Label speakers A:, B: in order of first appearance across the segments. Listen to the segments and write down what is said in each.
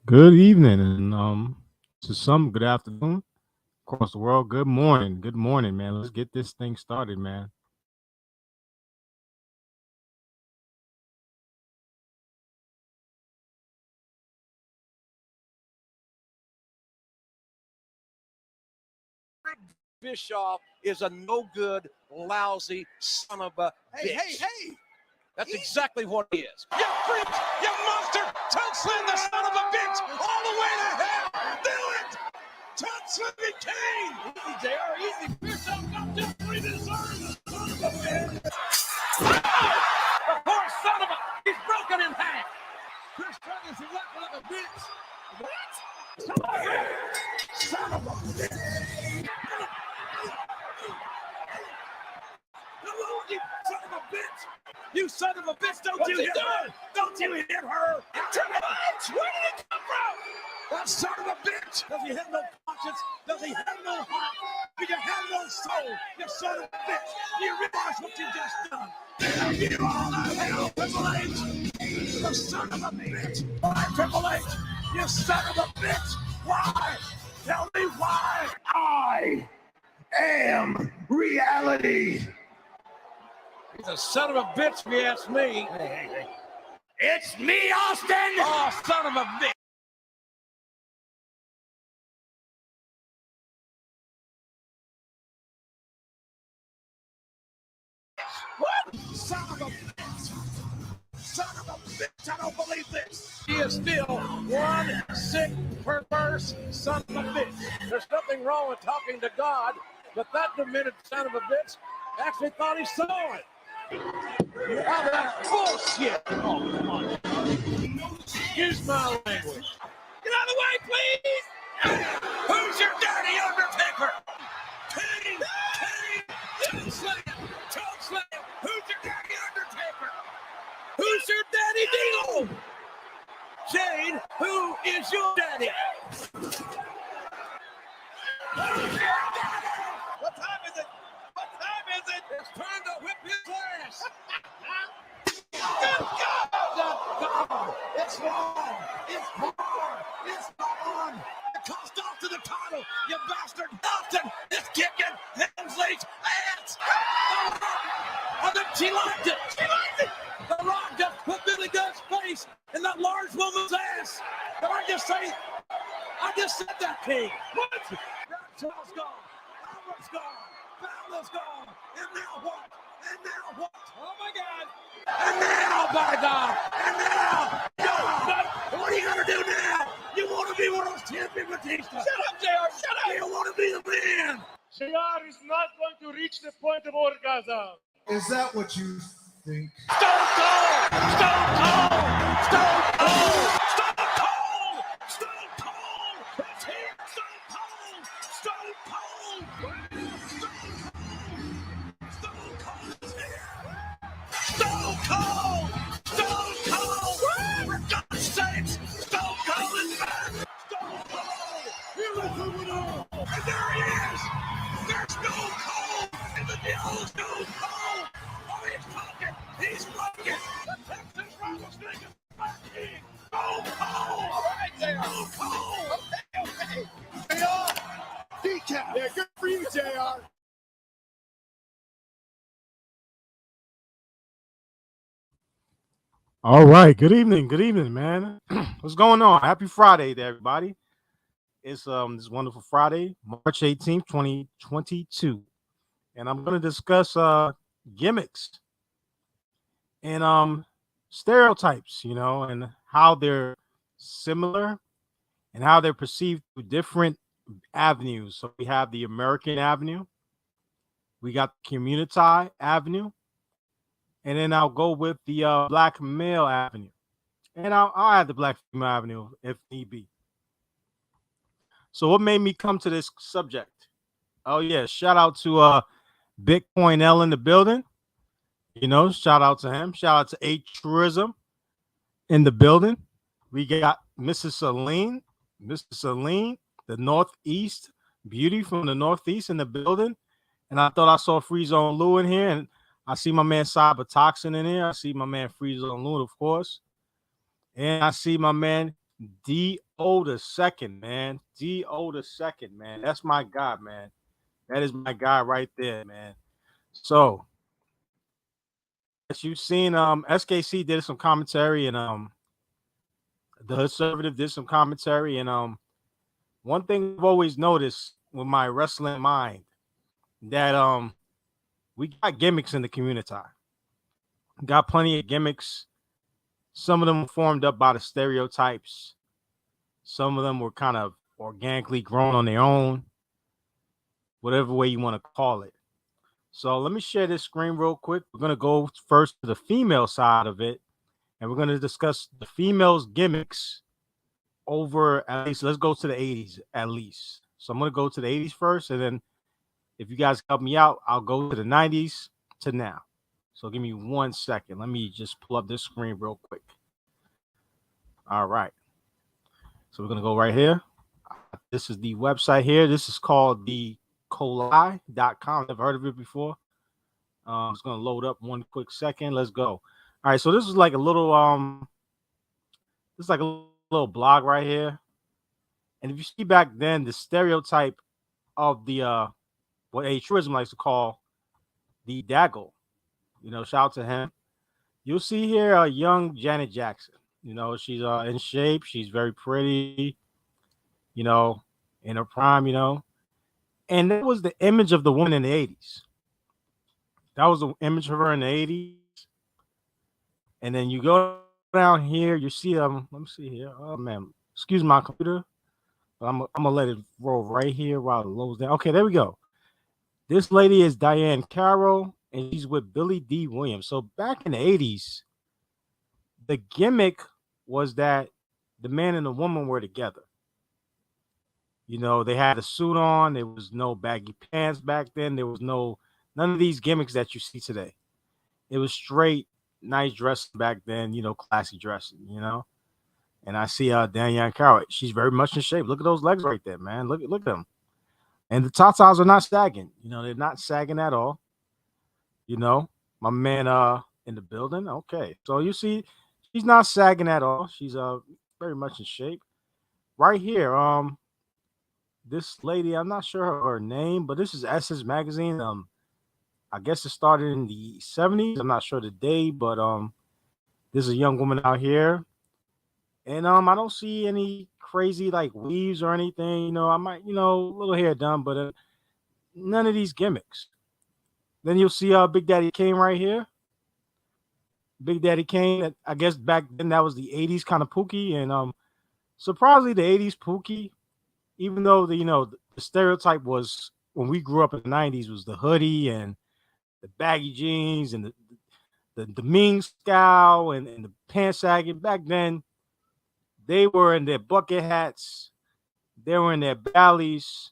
A: Good evening, and to some, good afternoon across the world. Good morning, man. Let's get this thing started, man.
B: Bischoff is a no good, lousy son of a bitch.
C: Hey!
B: That's exactly what he is. You freak! You monster! Tongue slam the son of a bitch all the way to hell! Do it! Tongue slamming Kane!
C: Easy, JR, easy. Bischoff got just what he deserves, son of a bitch!
B: The poor son of a... He's broken in half!
C: Chris Douglas is left like a bitch. What?
B: Son of a bitch!
C: Hello, you son of a bitch!
B: You son of a bitch! Don't
C: What's
B: you
C: he
B: hit
C: doing?
B: her! Don't you hit her!
C: Bitch! Where did it come from?
B: That son of a bitch! Does he have no conscience? Does he have no heart? Do you have no soul? You son of a bitch! Do you realize what you just done? You all the hell, Triple H! The son of a bitch! Why, Triple H? You son of a bitch! Why? Tell me why! I am reality! He's a son of a bitch, if you ask me. Hey.
C: It's me, Austin!
B: Oh, son of a bitch!
C: What? Son of a bitch! Son of a bitch! I don't believe this!
B: He is still one sick, perverse son of a bitch. There's nothing wrong with talking to God, but that demented son of a bitch actually thought he saw it. How that bullshit! Oh, come on. Excuse my language.
C: Get out of the way, please!
B: Who's your daddy, Undertaker?
C: Kane!
B: Toe slam! Toe slam! Who's your daddy, Undertaker? Who's your daddy, Diesel? Shane, who is your daddy?
C: What time is it? What time is it?
B: It's time to whip his ass!
C: Good God!
B: It's long! It's hard! It's on! It cost off to the title, you bastard! Austin is kicking Hensley's ass! I think she liked it! She liked it! The Rock just put Billy Gunn's face in that large woman's ass! Did I just say... I just said that, King! What? Bradshaw gone! Howard's gone! Fowler's gone! And now what? And now what?
C: Oh my God!
B: And now, by God! And now! What are you gonna do now? You want to be one of those champion Batista?
C: Shut up, JR! Shut up!
B: You want to be the man?
D: JR is not going to reach the point of orgasm.
E: Is that what you think?
B: Stone Cold! Stone Cold! Stone Cold! Stone Cold! Stone Cold! It's here! Stone Cold! Stone Cold! Stone Cold is here! Stone Cold! Stone Cold! For God's sakes! Stone Cold is back! Stone Cold! Here is the winner! And there he is! There's Stone Cold! And the deal is Stone Cold! Oh, he's talking! He's walking! The Texas Rattlesnake is back in! Stone Cold! All right, there! Stone Cold! Okay.
E: JR! Decaf!
D: Yeah, good for you, JR.
A: All right, good evening, man. What's going on? Happy Friday to everybody. It's this wonderful Friday, March 18th, 2022, and I'm gonna discuss gimmicks and stereotypes, and how they're similar and how they're perceived through different avenues. So we have the American Avenue, we got the Communitah Avenue, and then I'll go with the Black Male Avenue, and I'll add the Black Female Avenue if need be. So what made me come to this subject? Oh yeah, shout out to Bitcoin L in the building. Shout out to him. Shout out to A Tourism in the building. We got Mrs. Celine, the Northeast beauty from the Northeast in the building. And I thought I saw Free Zone Lou in here, and I see my man Cyber Toxin in here. I see my man Free Zone Lou, of course, and I see my man D.O. the second, man. D.O. the second, man. That's my guy, man. That is my guy right there, man. So, as you've seen, SKC did some commentary, and the Conservative did some commentary, and one thing I've always noticed with my wrestling mind that we got gimmicks in the Communitah. Got plenty of gimmicks. Some of them were formed up by the stereotypes. Some of them were kind of organically grown on their own, whatever way you want to call it. So let me share this screen real quick. We're going to go first to the female side of it, and we're going to discuss the females' gimmicks over at least, let's go to the 80s at least. So I'm going to go to the 80s first, and then if you guys help me out, I'll go to the 90s to now. So give me 1 second. Let me just pull up this screen real quick. All right. So we're going to go right here. This is the website here. This is called the Colai.com. Never heard of it before. It's going to load up 1 quick second. Let's go. All right. So this is like a little, this is like a little blog right here. And if you see back then, the stereotype of the, what A Truism likes to call the Daggle, you know, shout out to him. You'll see here a young Janet Jackson. You know, she's in shape. She's very pretty, you know, in her prime, you know. And that was the image of the woman in the 80s. That was the image of her in the 80s. And then you go down here, you see, let me see here. Oh, man, excuse my computer. But I'm going to let it roll right here while it loads down. Okay, there we go. This lady is Diane Carroll, and she's with Billy D. Williams. So back in the 80s, the gimmick was that the man and the woman were together. You know, they had a suit on. There was no baggy pants back then. There was none of these gimmicks that you see today. It was straight, nice dressing back then, you know, classy dressing, you know. And I see Diane Carroll. She's very much in shape. Look at those legs right there, man. Look at them. And the tatas are not sagging. You know, they're not sagging at all. You know, my man in the building. Okay. So you see, she's not sagging at all. She's very much in shape. Right here, this lady, I'm not sure her name, but this is Essence Magazine. I guess it started in the 70s. I'm not sure the day, but there's a young woman out here. And I don't see any crazy like weaves or anything. You know, I might, you know, a little hair done, but none of these gimmicks. Then you'll see Big Daddy Kane right here. Big Daddy Kane, I guess back then that was the 80s kind of Pookie. And surprisingly, the 80s Pookie, even though the stereotype was when we grew up in the 90s was the hoodie and the baggy jeans and the Ming scowl and the pants sagging. Back then, they were in their bucket hats, they were in their valleys,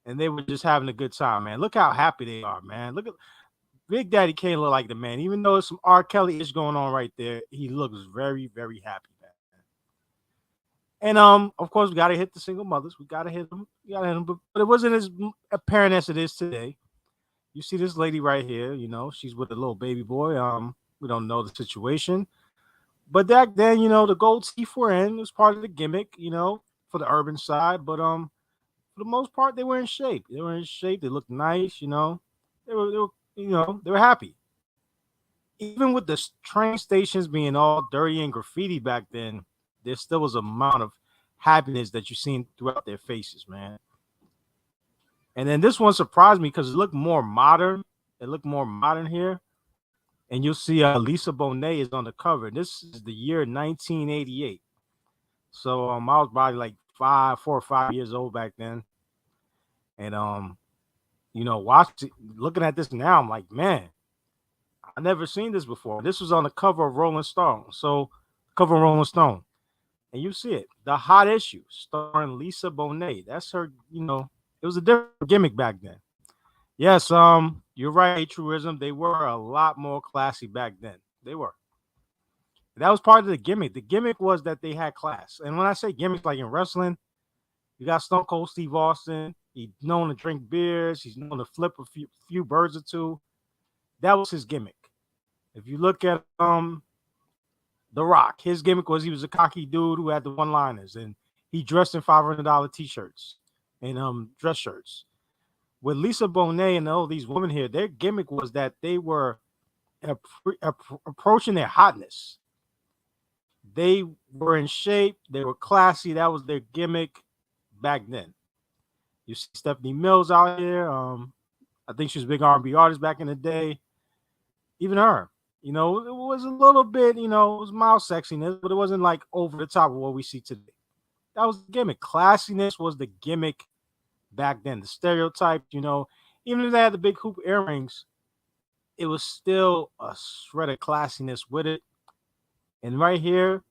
A: and they were just having a good time, man. Look how happy they are, man. Look at Big Daddy Kane look like the man. Even though there's some R. Kelly ish going on right there, he looks very, very happy, man. And of course, we gotta hit the single mothers. We gotta hit them. But it wasn't as apparent as it is today. You see this lady right here, you know, she's with a little baby boy. We don't know the situation. But back then, you know, the gold teeth were in. It was part of the gimmick, you know, for the urban side. But for the most part, they were in shape. They were in shape. They looked nice, you know. They were happy. Even with the train stations being all dirty and graffiti back then, there still was an amount of happiness that you seen throughout their faces, man. And then this one surprised me because it looked more modern. It looked more modern here. And you'll see Lisa Bonet is on the cover. This is the year 1988. So I was probably like 4 or 5 years old back then. And you know, looking at this now, I'm like, man, I never seen this before. This was on the cover of Rolling Stone. So cover of Rolling Stone. And you see it. The Hot Issue starring Lisa Bonet. That's her, you know, it was a different gimmick back then. Yes, you're right, Truism. They were a lot more classy back then. They were. That was part of the gimmick. The gimmick was that they had class. And when I say gimmicks, like in wrestling, you got Stone Cold Steve Austin. He's known to drink beers. He's known to flip a few birds or two. That was his gimmick. If you look at The Rock. His gimmick was he was a cocky dude who had the one-liners, and he dressed in $500 t-shirts and dress shirts. With Lisa Bonet and all these women here, their gimmick was that they were approaching their hotness. They were in shape. They were classy. That was their gimmick back then. You see Stephanie Mills out here. I think she was a big R&B artist back in the day. Even her, it was a little bit, it was mild sexiness, but it wasn't like over the top of what we see today. That was the gimmick. Classiness was the gimmick back then. The stereotype, even if they had the big hoop earrings, it was still a shred of classiness with it. And right here,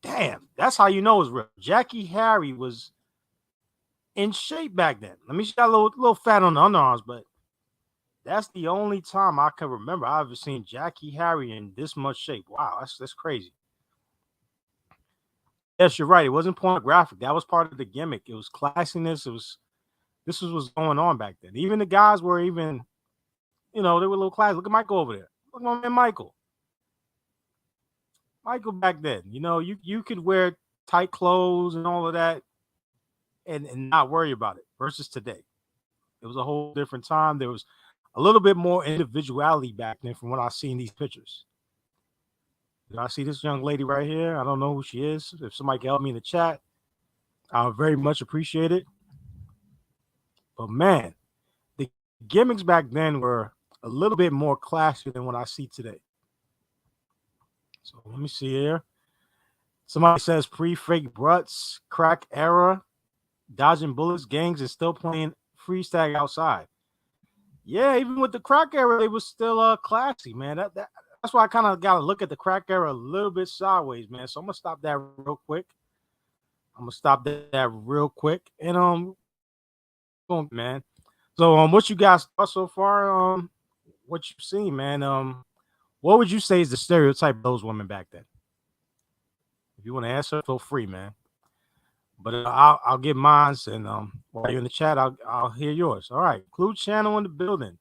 A: damn, that's how you know it's real. Jackie Harry was in shape back then. I mean, she got a little fat on the underarms, but that's the only time I can remember I've ever seen Jackie Harry in this much shape. Wow, that's crazy. Yes, you're right. It wasn't pornographic. That was part of the gimmick. It was classiness. This was what's going on back then. Even the guys were even, they were a little classy. Look at Michael over there. Look at my man Michael. Michael back then, you could wear tight clothes and all of that and not worry about it versus today. It was a whole different time. There was a little bit more individuality back then from what I see in these pictures. I see this young lady right here. I don't know who she is. If somebody can help me in the chat, I would very much appreciate it. But man, the gimmicks back then were a little bit more classy than what I see today. So let me see here. Somebody says pre-fake bruts, crack era, dodging bullets, gangs is still playing freeze tag outside. Yeah, even with the crack era, they was still classy, man. That's why I kind of got to look at the crack era a little bit sideways, man. So I'm gonna stop that real quick. And man. So what you guys thought so far? What you've seen, man? What would you say is the stereotype of those women back then? If you want to answer, feel free, man. But I'll get mine, and while you're in the chat, I'll hear yours. All right, Clue Channel in the building.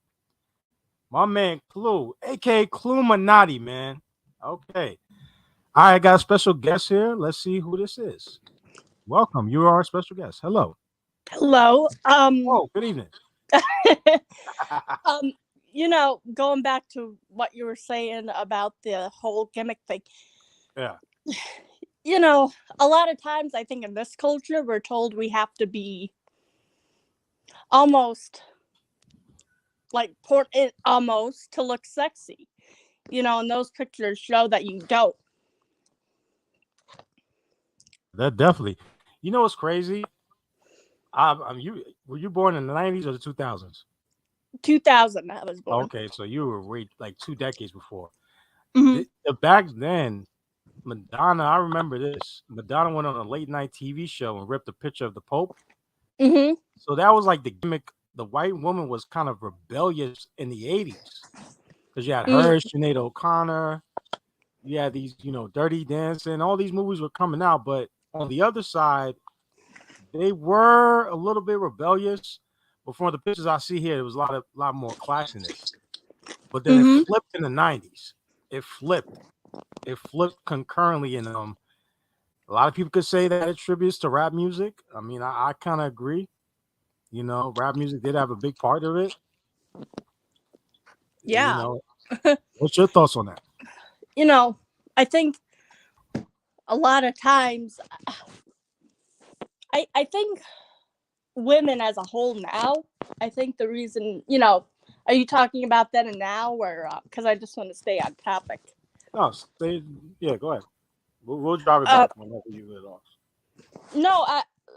A: My man Clue, aka Cluminati, man. Okay. All right, I got a special guest here. Let's see who this is. Welcome. You are our special guest. Hello.
F: Hello.
A: Oh, good evening.
F: Going back to what you were saying about the whole gimmick thing.
A: Yeah.
F: A lot of times I think in this culture we're told we have to be almost like almost to look sexy. And those pictures show that you don't.
A: That definitely. You know what's crazy? Were you born in the 90s or the 2000s?
F: 2000 I was born.
A: Okay, so you were like 2 decades before.
F: Mm-hmm.
A: Back then, Madonna, I remember this. Madonna went on a late night TV show and ripped a picture of the Pope.
F: Mm-hmm.
A: So that was like the gimmick. The white woman was kind of rebellious in the 80s because you had her, Sinead O'Connor. You had these, Dirty Dancing. All these movies were coming out, but on the other side, they were a little bit rebellious. But from the pictures I see here, there was a lot more classiness. But then it flipped in the 90s. It flipped concurrently, and a lot of people could say that attributes to rap music. I mean, I kind of agree. Rap music did have a big part of it.
F: Yeah.
A: What's your thoughts on that?
F: I think a lot of times I think women as a whole now, I think the reason, are you talking about then and now, or because I just want to stay on topic?
A: No, go ahead. We'll drive it back whenever you get off.
F: No,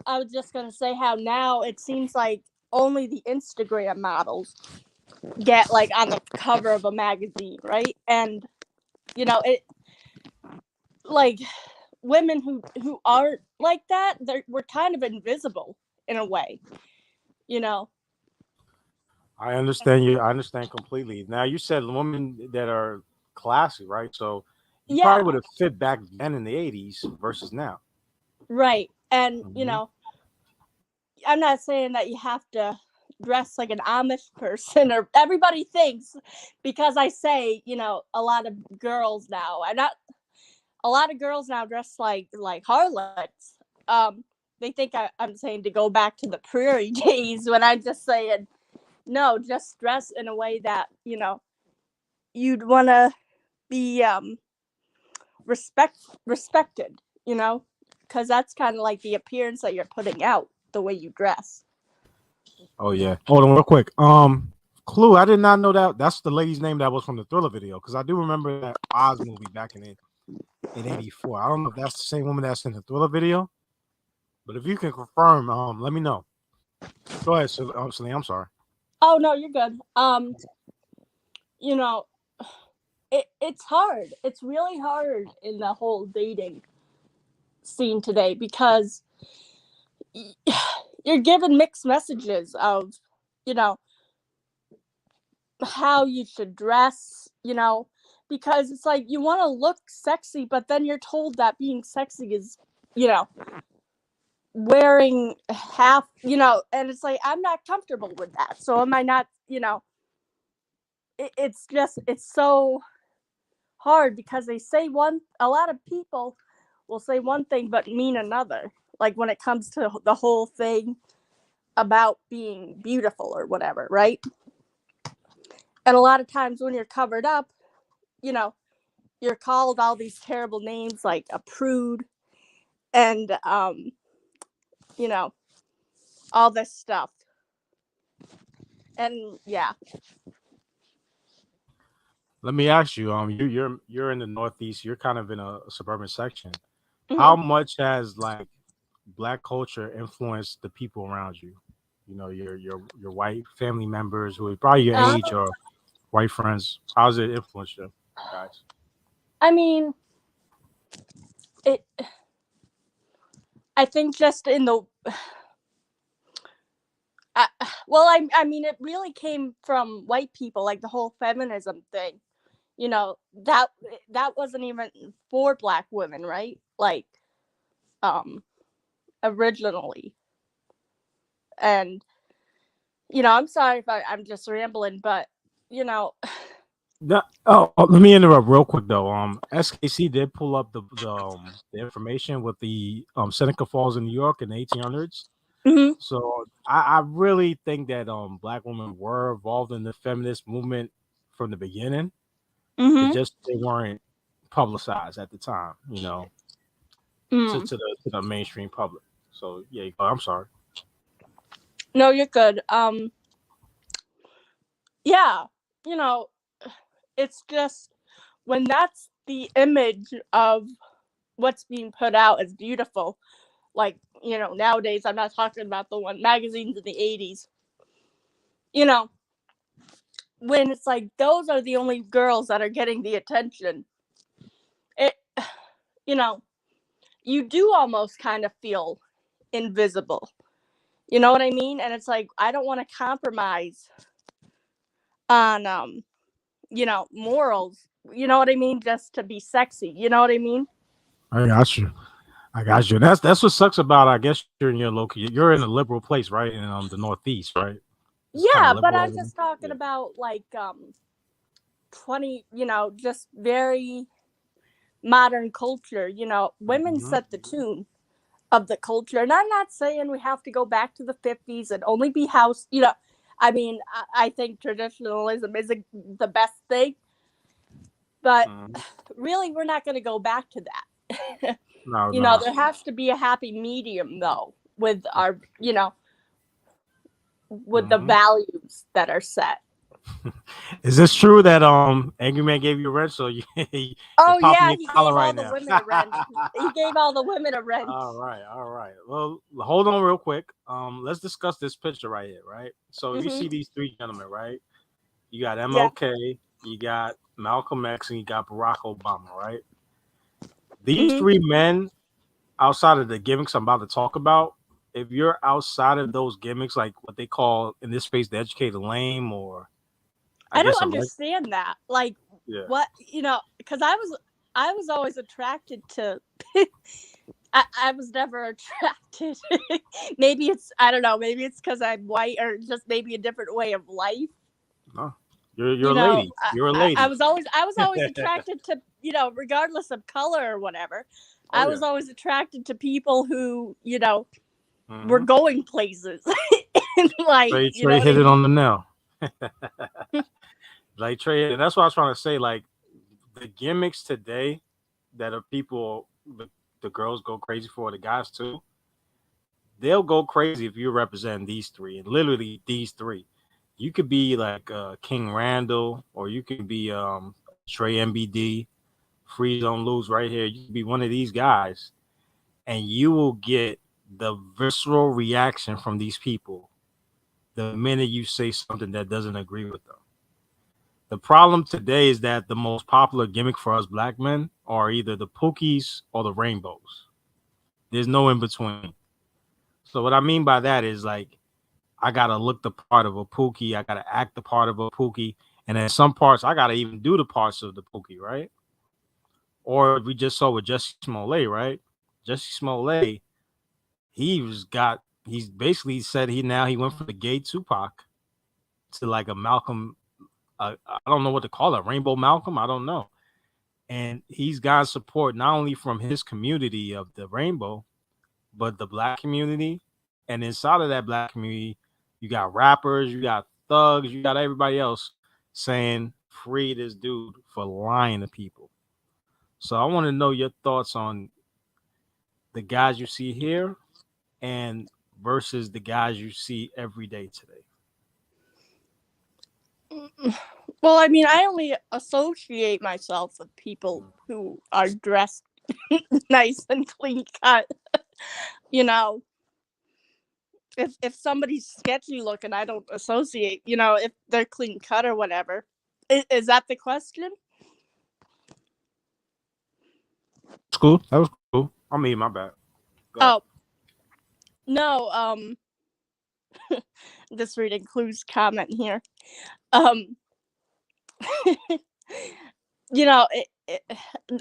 F: I was just going to say how now it seems like only the Instagram models get like on the cover of a magazine, right? And, it like women who aren't like that, we're kind of invisible in a way,
A: I understand you. I understand completely. Now, you said women that are classy, right? So you probably would have fit back then in the 80s versus now.
F: Right. And, I'm not saying that you have to dress like an Amish person, or everybody thinks, because I say, a lot of girls now, a lot of girls now dress like harlots. They think I'm saying to go back to the prairie days when I'm just saying no, just dress in a way that you'd want to be respected, because that's kind of like the appearance that you're putting out, the way you dress.
A: Oh yeah. Hold on real quick. Clue, I did not know that that's the lady's name that was from the Thriller video, because I do remember that Oz movie back in '84. I don't know if that's the same woman that's in the Thriller video, but if you can confirm, let me know. Go ahead, Celine. I'm sorry.
F: Oh no, you're good. You know, it's hard. It's really hard in the whole dating scene today because you're given mixed messages of, how you should dress, because it's like you want to look sexy, but then you're told that being sexy is, wearing half, and it's like I'm not comfortable with that. So am I not, it's so hard because they say a lot of people will say one thing but mean another, like when it comes to the whole thing about being beautiful or whatever, right? And a lot of times when you're covered up, you're called all these terrible names like a prude and all this stuff. And yeah.
A: Let me ask you. You're in the Northeast. You're kind of in a suburban section.
F: Mhm.
A: How much has like Black culture influenced the people around you? Your white family members who are probably your age or white friends. How's it influenced you guys?
F: I mean, I think just in the I mean, it really came from white people, like the whole feminism thing. That wasn't even for Black women, right? Like, originally. And, I'm sorry if I'm just rambling, but,
A: Let me interrupt real quick though. SKC did pull up the information with the Seneca Falls in New York in the 1800s.
F: mhm.
A: So I really think that Black women were involved in the feminist movement from the beginning. It just they weren't publicized at the time,
F: Mm.
A: to the mainstream public. So yeah, I'm sorry.
F: No, you're good. Yeah, it's just when that's the image of what's being put out as beautiful, like, nowadays, I'm not talking about the one magazines in the 80s, when it's like those are the only girls that are getting the attention, it, you do almost kind of feel invisible. You know what I mean? And it's like, I don't want to compromise on, morals. You know what I mean? Just to be sexy. You know what I mean?
A: I got you. That's what sucks about. I guess you're in your local. You're in a liberal place, right? In the Northeast, right? It's
F: Yeah,
A: kinda
F: but
A: liberal
F: I'm
A: over there.
F: just talking
A: Yeah.
F: about like 20, just very modern culture. Women
A: Mhm.
F: set the tune of the culture. And I'm not saying we have to go back to the 50s and only be house, I mean, I think traditionalism is the best thing, but
A: Mhm.
F: really we're not going to go back to that.
A: No.
F: There has to be a happy medium though with our, with the
A: Mhm.
F: values that are set.
A: Is this true that Angry Man gave you a wrench? So you're
F: Oh
A: popping
F: yeah,
A: your
F: he
A: collar
F: gave all
A: right
F: the
A: now.
F: women a wrench. He gave all the women a wrench.
A: All right. Well, hold on real quick. Let's discuss this picture right here, right? So you see these three gentlemen, right? You got
F: Yeah.
A: MLK, you got Malcolm X, and you got Barack Obama, right? These
F: Mhm.
A: three men, outside of the gimmicks I'm about to talk about, if you're outside of those gimmicks, like what they call in this space the educated lame, or I
F: I
A: guess
F: don't
A: a
F: understand that. Like,
A: yeah.
F: what, because I was always attracted to. I was never attracted. Maybe it's, I don't know. Maybe it's because I'm white, or just maybe a different way of life.
A: No, you're a lady. You're a
F: I
A: lady.
F: was always attracted to regardless of color or whatever,
A: Oh,
F: I
A: yeah.
F: was always attracted to people who, were
A: Mhm.
F: going places. And like,
A: Trey hit it on the nail. Like Trey, and that's what I was trying to say. Like the gimmicks today that are people, the girls go crazy for, the guys too. They'll go crazy if you represent these three, and literally these three. You could be like King Randall, or you could be Trey MBD, Freeze on Lose right here. You could be one of these guys, and you will get the visceral reaction from these people the minute you say something that doesn't agree with them. The problem today is that the most popular gimmick for us black men are either the Pookies or the Rainbows. There's no in between. So what I mean by that is like I gotta look the part of a Pookie, I gotta act the part of a Pookie, and then some parts I gotta even do the parts of the Pookie, right? Or we just saw with Jesse Smollett, right? Jesse Smollett, he's basically said he went from the gay Tupac to like a Malcolm. I don't know what to call it, Rainbow Malcolm. I don't know. And he's got support not only from his community of the rainbow, but the black community. And inside of that black community, you got rappers, you got thugs, you got everybody else saying free this dude for lying to people. So I want to know your thoughts on the guys you see here and versus the guys you see every day today.
F: well, I mean, I only associate myself with people who are dressed nice and clean cut. you know, if somebody's sketchy looking, I don't associate. If they're clean cut or whatever. Is that the question?
A: That's cool. That was cool. I mean, my bad. Go ahead.
F: Oh no. Just reading Clue's comment here. Um,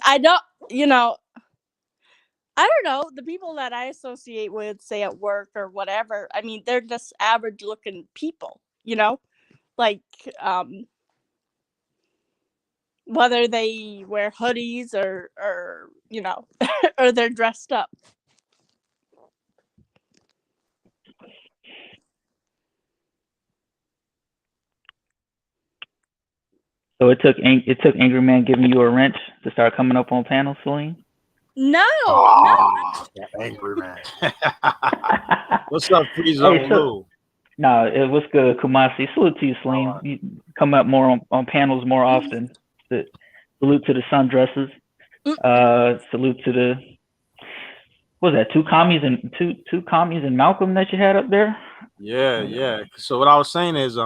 F: I don't. I don't know. The people that I associate with, say at work or whatever, I mean, they're just average looking people, like whether they wear hoodies or or they're dressed up.
G: So it took Angry Man giving you a wrench to start coming up on panels, Celine?
F: No,
A: That angry man. What's up, Freeze
G: Hey,
A: on
G: so-
A: Lou?
G: No, it was good, Kumasi. Salute to you, Celine.
A: Alright.
G: You come up more on panels more often. Salute to the sundresses. Salute to the what was that? Two commies and Malcolm that you had up there.
A: Yeah. So what I was saying is,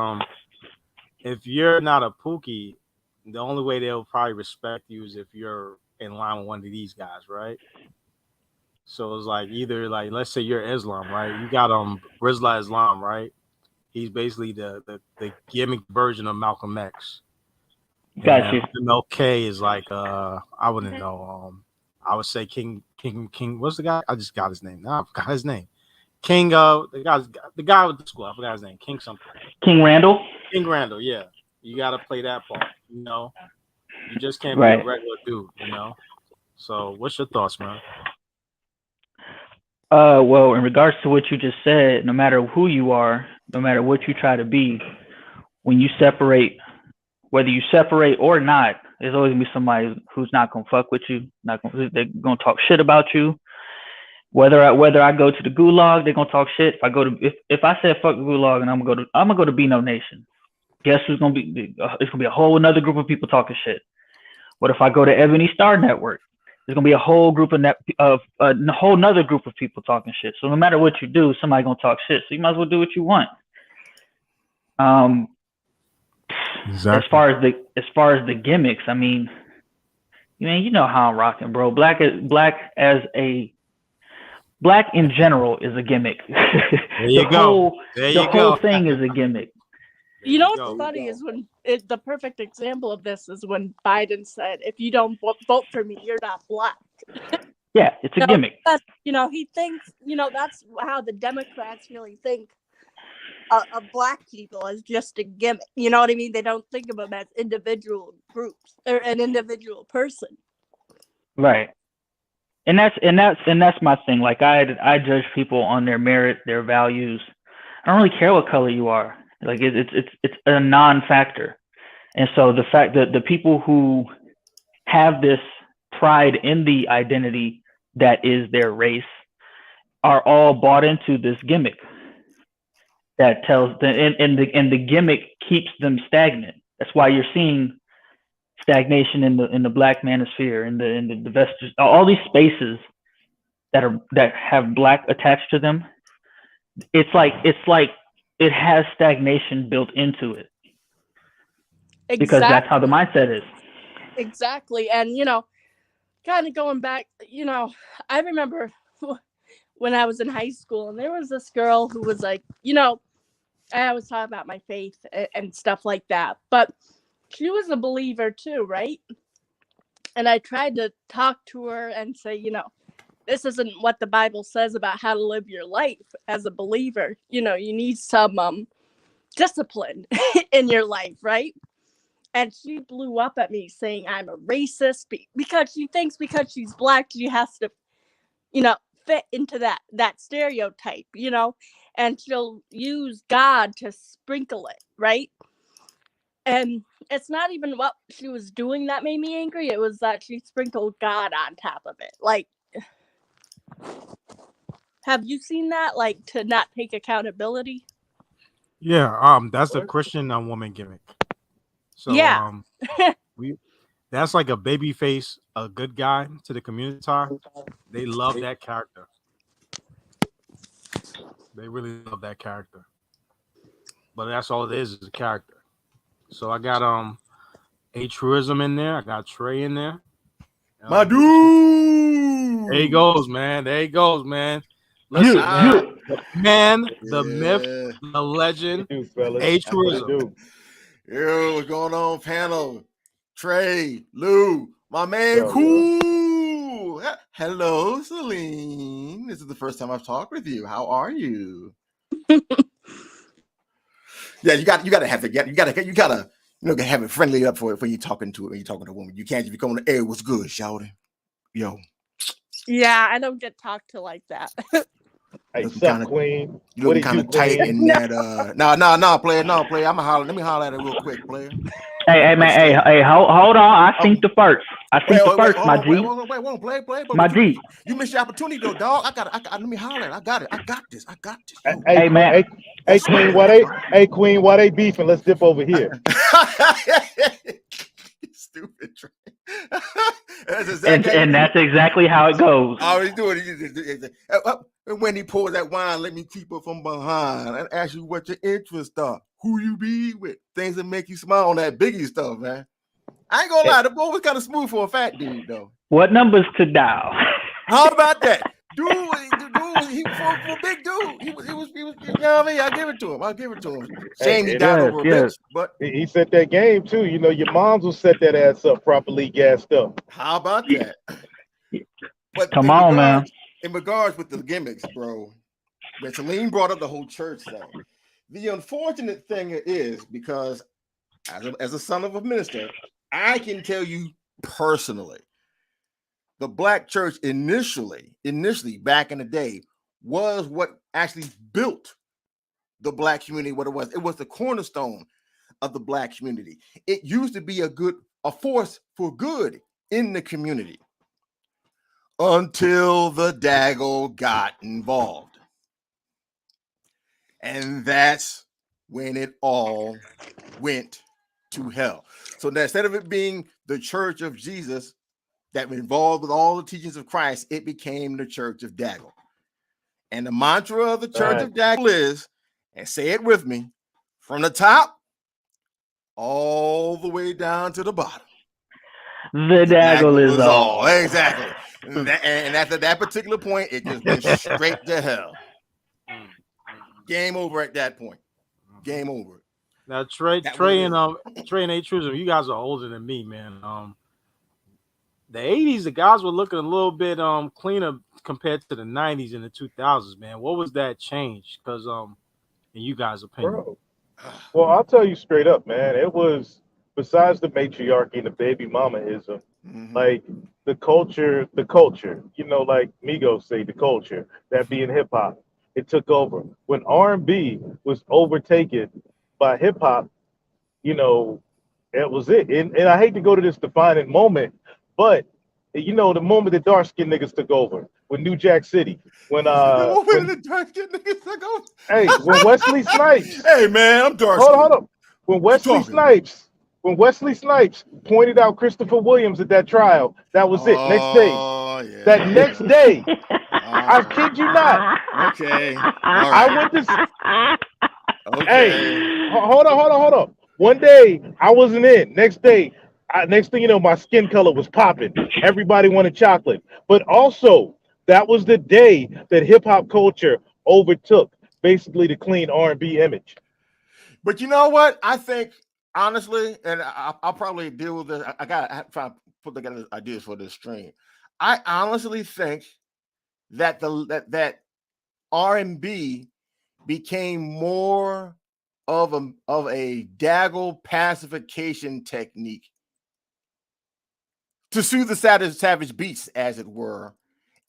A: if you're not a Pookie, the only way they'll probably respect you is if you're in line with one of these guys, right? So it's like either like let's say you're Islam, right? You got Rizla Islam, right? He's basically the gimmick version of Malcolm X.
G: Got you.
A: MLK is like I wouldn't know. I would say King. What's the guy? I just got his name. No, I forgot his name. King. The guy with the school. I forgot his name. King something.
G: King Randall.
A: King Randall. Yeah, you got to play that part. You just can't be
G: Right.
A: a regular dude. So, what's your thoughts, man?
G: Well, in regards to what you just said, no matter who you are, no matter what you try to be, when you separate, whether you separate or not, there's always gonna be somebody who's not gonna fuck with you. They're gonna talk shit about you. Whether I go to the gulag, they're gonna talk shit. If I said fuck the gulag and I'm gonna go to Be No Nation, guess who's gonna be? It's gonna be a whole another group of people talking shit. What if I go to Ebony Star Network? There's gonna be a whole group of a whole nother group of people talking shit. So no matter what you do, somebody's gonna talk shit. So you might as well do what you want.
A: Exactly.
G: As far as the gimmicks, I mean, you know how I'm rocking, bro. Black in general is a gimmick.
A: There you go.
G: The whole thing is a gimmick.
F: You know what's funny is when the perfect example of this is when Biden said, "If you don't vote for me, you're not black."
G: Yeah, it's a gimmick.
F: He thinks, that's how the Democrats really think of black people as just a gimmick. You know what I mean? They don't think of them as individual groups or an individual person.
G: Right. And that's my thing. Like I judge people on their merit, their values. I don't really care what color you are. Like it's a non-factor. And so the fact that the people who have this pride in the identity that is their race are all bought into this gimmick that tells the and the gimmick keeps them stagnant. That's why you're seeing stagnation in the black manosphere, in the vestige, all these spaces that have black attached to them. It's like it has stagnation built into it because that's how the mindset is.
F: Exactly. And, kind of going back, I remember when I was in high school and there was this girl who was like, I was talking about my faith and stuff like that, but she was a believer too, right? And I tried to talk to her and say, this isn't what the Bible says about how to live your life as a believer. You need some discipline in your life, right? And she blew up at me saying I'm a racist because she thinks because she's black, she has to, fit into that stereotype, and she'll use God to sprinkle it, right? And it's not even what she was doing that made me angry. It was that she sprinkled God on top of it. Like, have you seen that? Like, to not take accountability?
A: Yeah, that's the Christian woman gimmick. So
F: yeah.
A: That's like a baby face, a good guy to the Communitah. They love that character. They really love that character. But that's all it is a character. So I got A Truism in there. I got Trey in there.
C: My dude.
A: There he goes, man. Listen, man, the myth, the legend, A Truism.
C: Yo, what's going on, panel? Trey, Lou, my man, cool. Hello, Celine. This is the first time I've talked with you. How are you? Yeah, you gotta have it. You gotta have it friendly up for you talking to it when you're talking to a woman. You can't just come on the air. What's good, shouty? Yo.
F: Yeah, I don't get talked to like that.
H: Hey, sup, Queen?
C: You looking kind of tight in that. No, player. Let me holler at it real quick, player.
G: Hey, man. Hey, hold on. I think the first. Wait, my G.
C: Wait, play.
G: My G.
C: You missed your opportunity, though, dog. Let me holler at it. I got it. I got this.
H: Hey, man. Hey, Queen, why they beefing? Let's dip over here.
C: Stupid Trey.
G: That's exactly how it goes.
C: I always do it. And when he pours that wine, let me keep it from behind and ask you what your interests are, who you be with, things that make you smile on that Biggie stuff, man. I ain't gonna lie, the boy was kind of smooth for a fat dude, though.
G: What numbers to dial?
C: How about that? Dude, he for big dude. He was, you know what I mean? I'll give it to him. Shame he died over a bitch, but
H: he set that game too. Your moms will set that ass up properly gassed up.
C: How about that? But
G: come on, man.
C: In regards with the gimmicks, bro, when Celine brought up the whole church thing, the unfortunate thing is because as a son of a minister, I can tell you personally, the black church initially back in the day was what actually built the black community. What it was the cornerstone of the black community. It used to be a force for good in the community until the daggle got involved, and that's when it all went to hell. So now, instead of it being the Church of Jesus that was involved with all the teachings of Christ, it became the Church of Daggle. And the mantra of the Church of Daggle is, and say it with me, from the top all the way down to the bottom.
G: The daggle is all.
C: Exactly. And after that particular point, it just went straight to hell. Game over at that point. Game over.
A: Now, Trey and A Truism, you guys are older than me, man. The 80s, the guys were looking a little bit cleaner compared to the 90s and the 2000s, man. What was that change? Because in you guys' opinion.
H: Bro. Well, I'll tell you straight up, man. It was, besides the matriarchy and the baby mamaism, Like the culture, like Migos say, the culture, that being hip hop, it took over. When R&B was overtaken by hip hop, that was it. And I hate to go to this defining moment, but the moment the dark skinned niggas took over with New Jack City, when
C: The moment
H: when
C: the dark skinned niggas took over.
H: hey, when Wesley Snipes,
C: Hey man, I'm dark
H: hold
C: skinned.
H: on, when
C: What you talking?
H: When Wesley Snipes pointed out Christopher Williams at that trial, that was it. Next day,
C: Oh yeah.
H: that next day, I
C: Oh,
H: kid you not,
C: okay. All
H: I
C: right.
H: went to
C: Okay.
H: hold on. One day I wasn't in. Next day, next thing you know, my skin color was popping. Everybody wanted chocolate. But also, that was the day that hip hop culture overtook basically the clean R&B image.
C: But you know what? I think honestly, and I'll probably deal with this. I got to put together ideas for this stream. I honestly think that that R&B became more of a Daggle pacification technique to soothe the savage beats, as it were.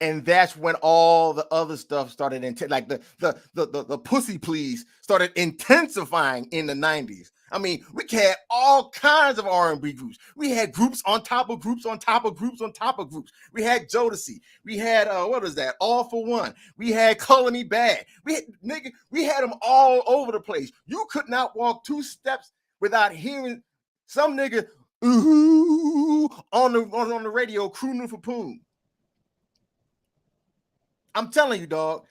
C: And that's when all the other stuff started like the pussy please started intensifying in the 90s. I mean, we had all kinds of R&B groups. We had groups on top of groups on top of groups on top of groups. We had Jodeci. We had what was that? All for One. We had Color Me Bad. We had them all over the place. You could not walk 2 steps without hearing some nigga ooh on the radio crooning for poon. I'm telling you, dog.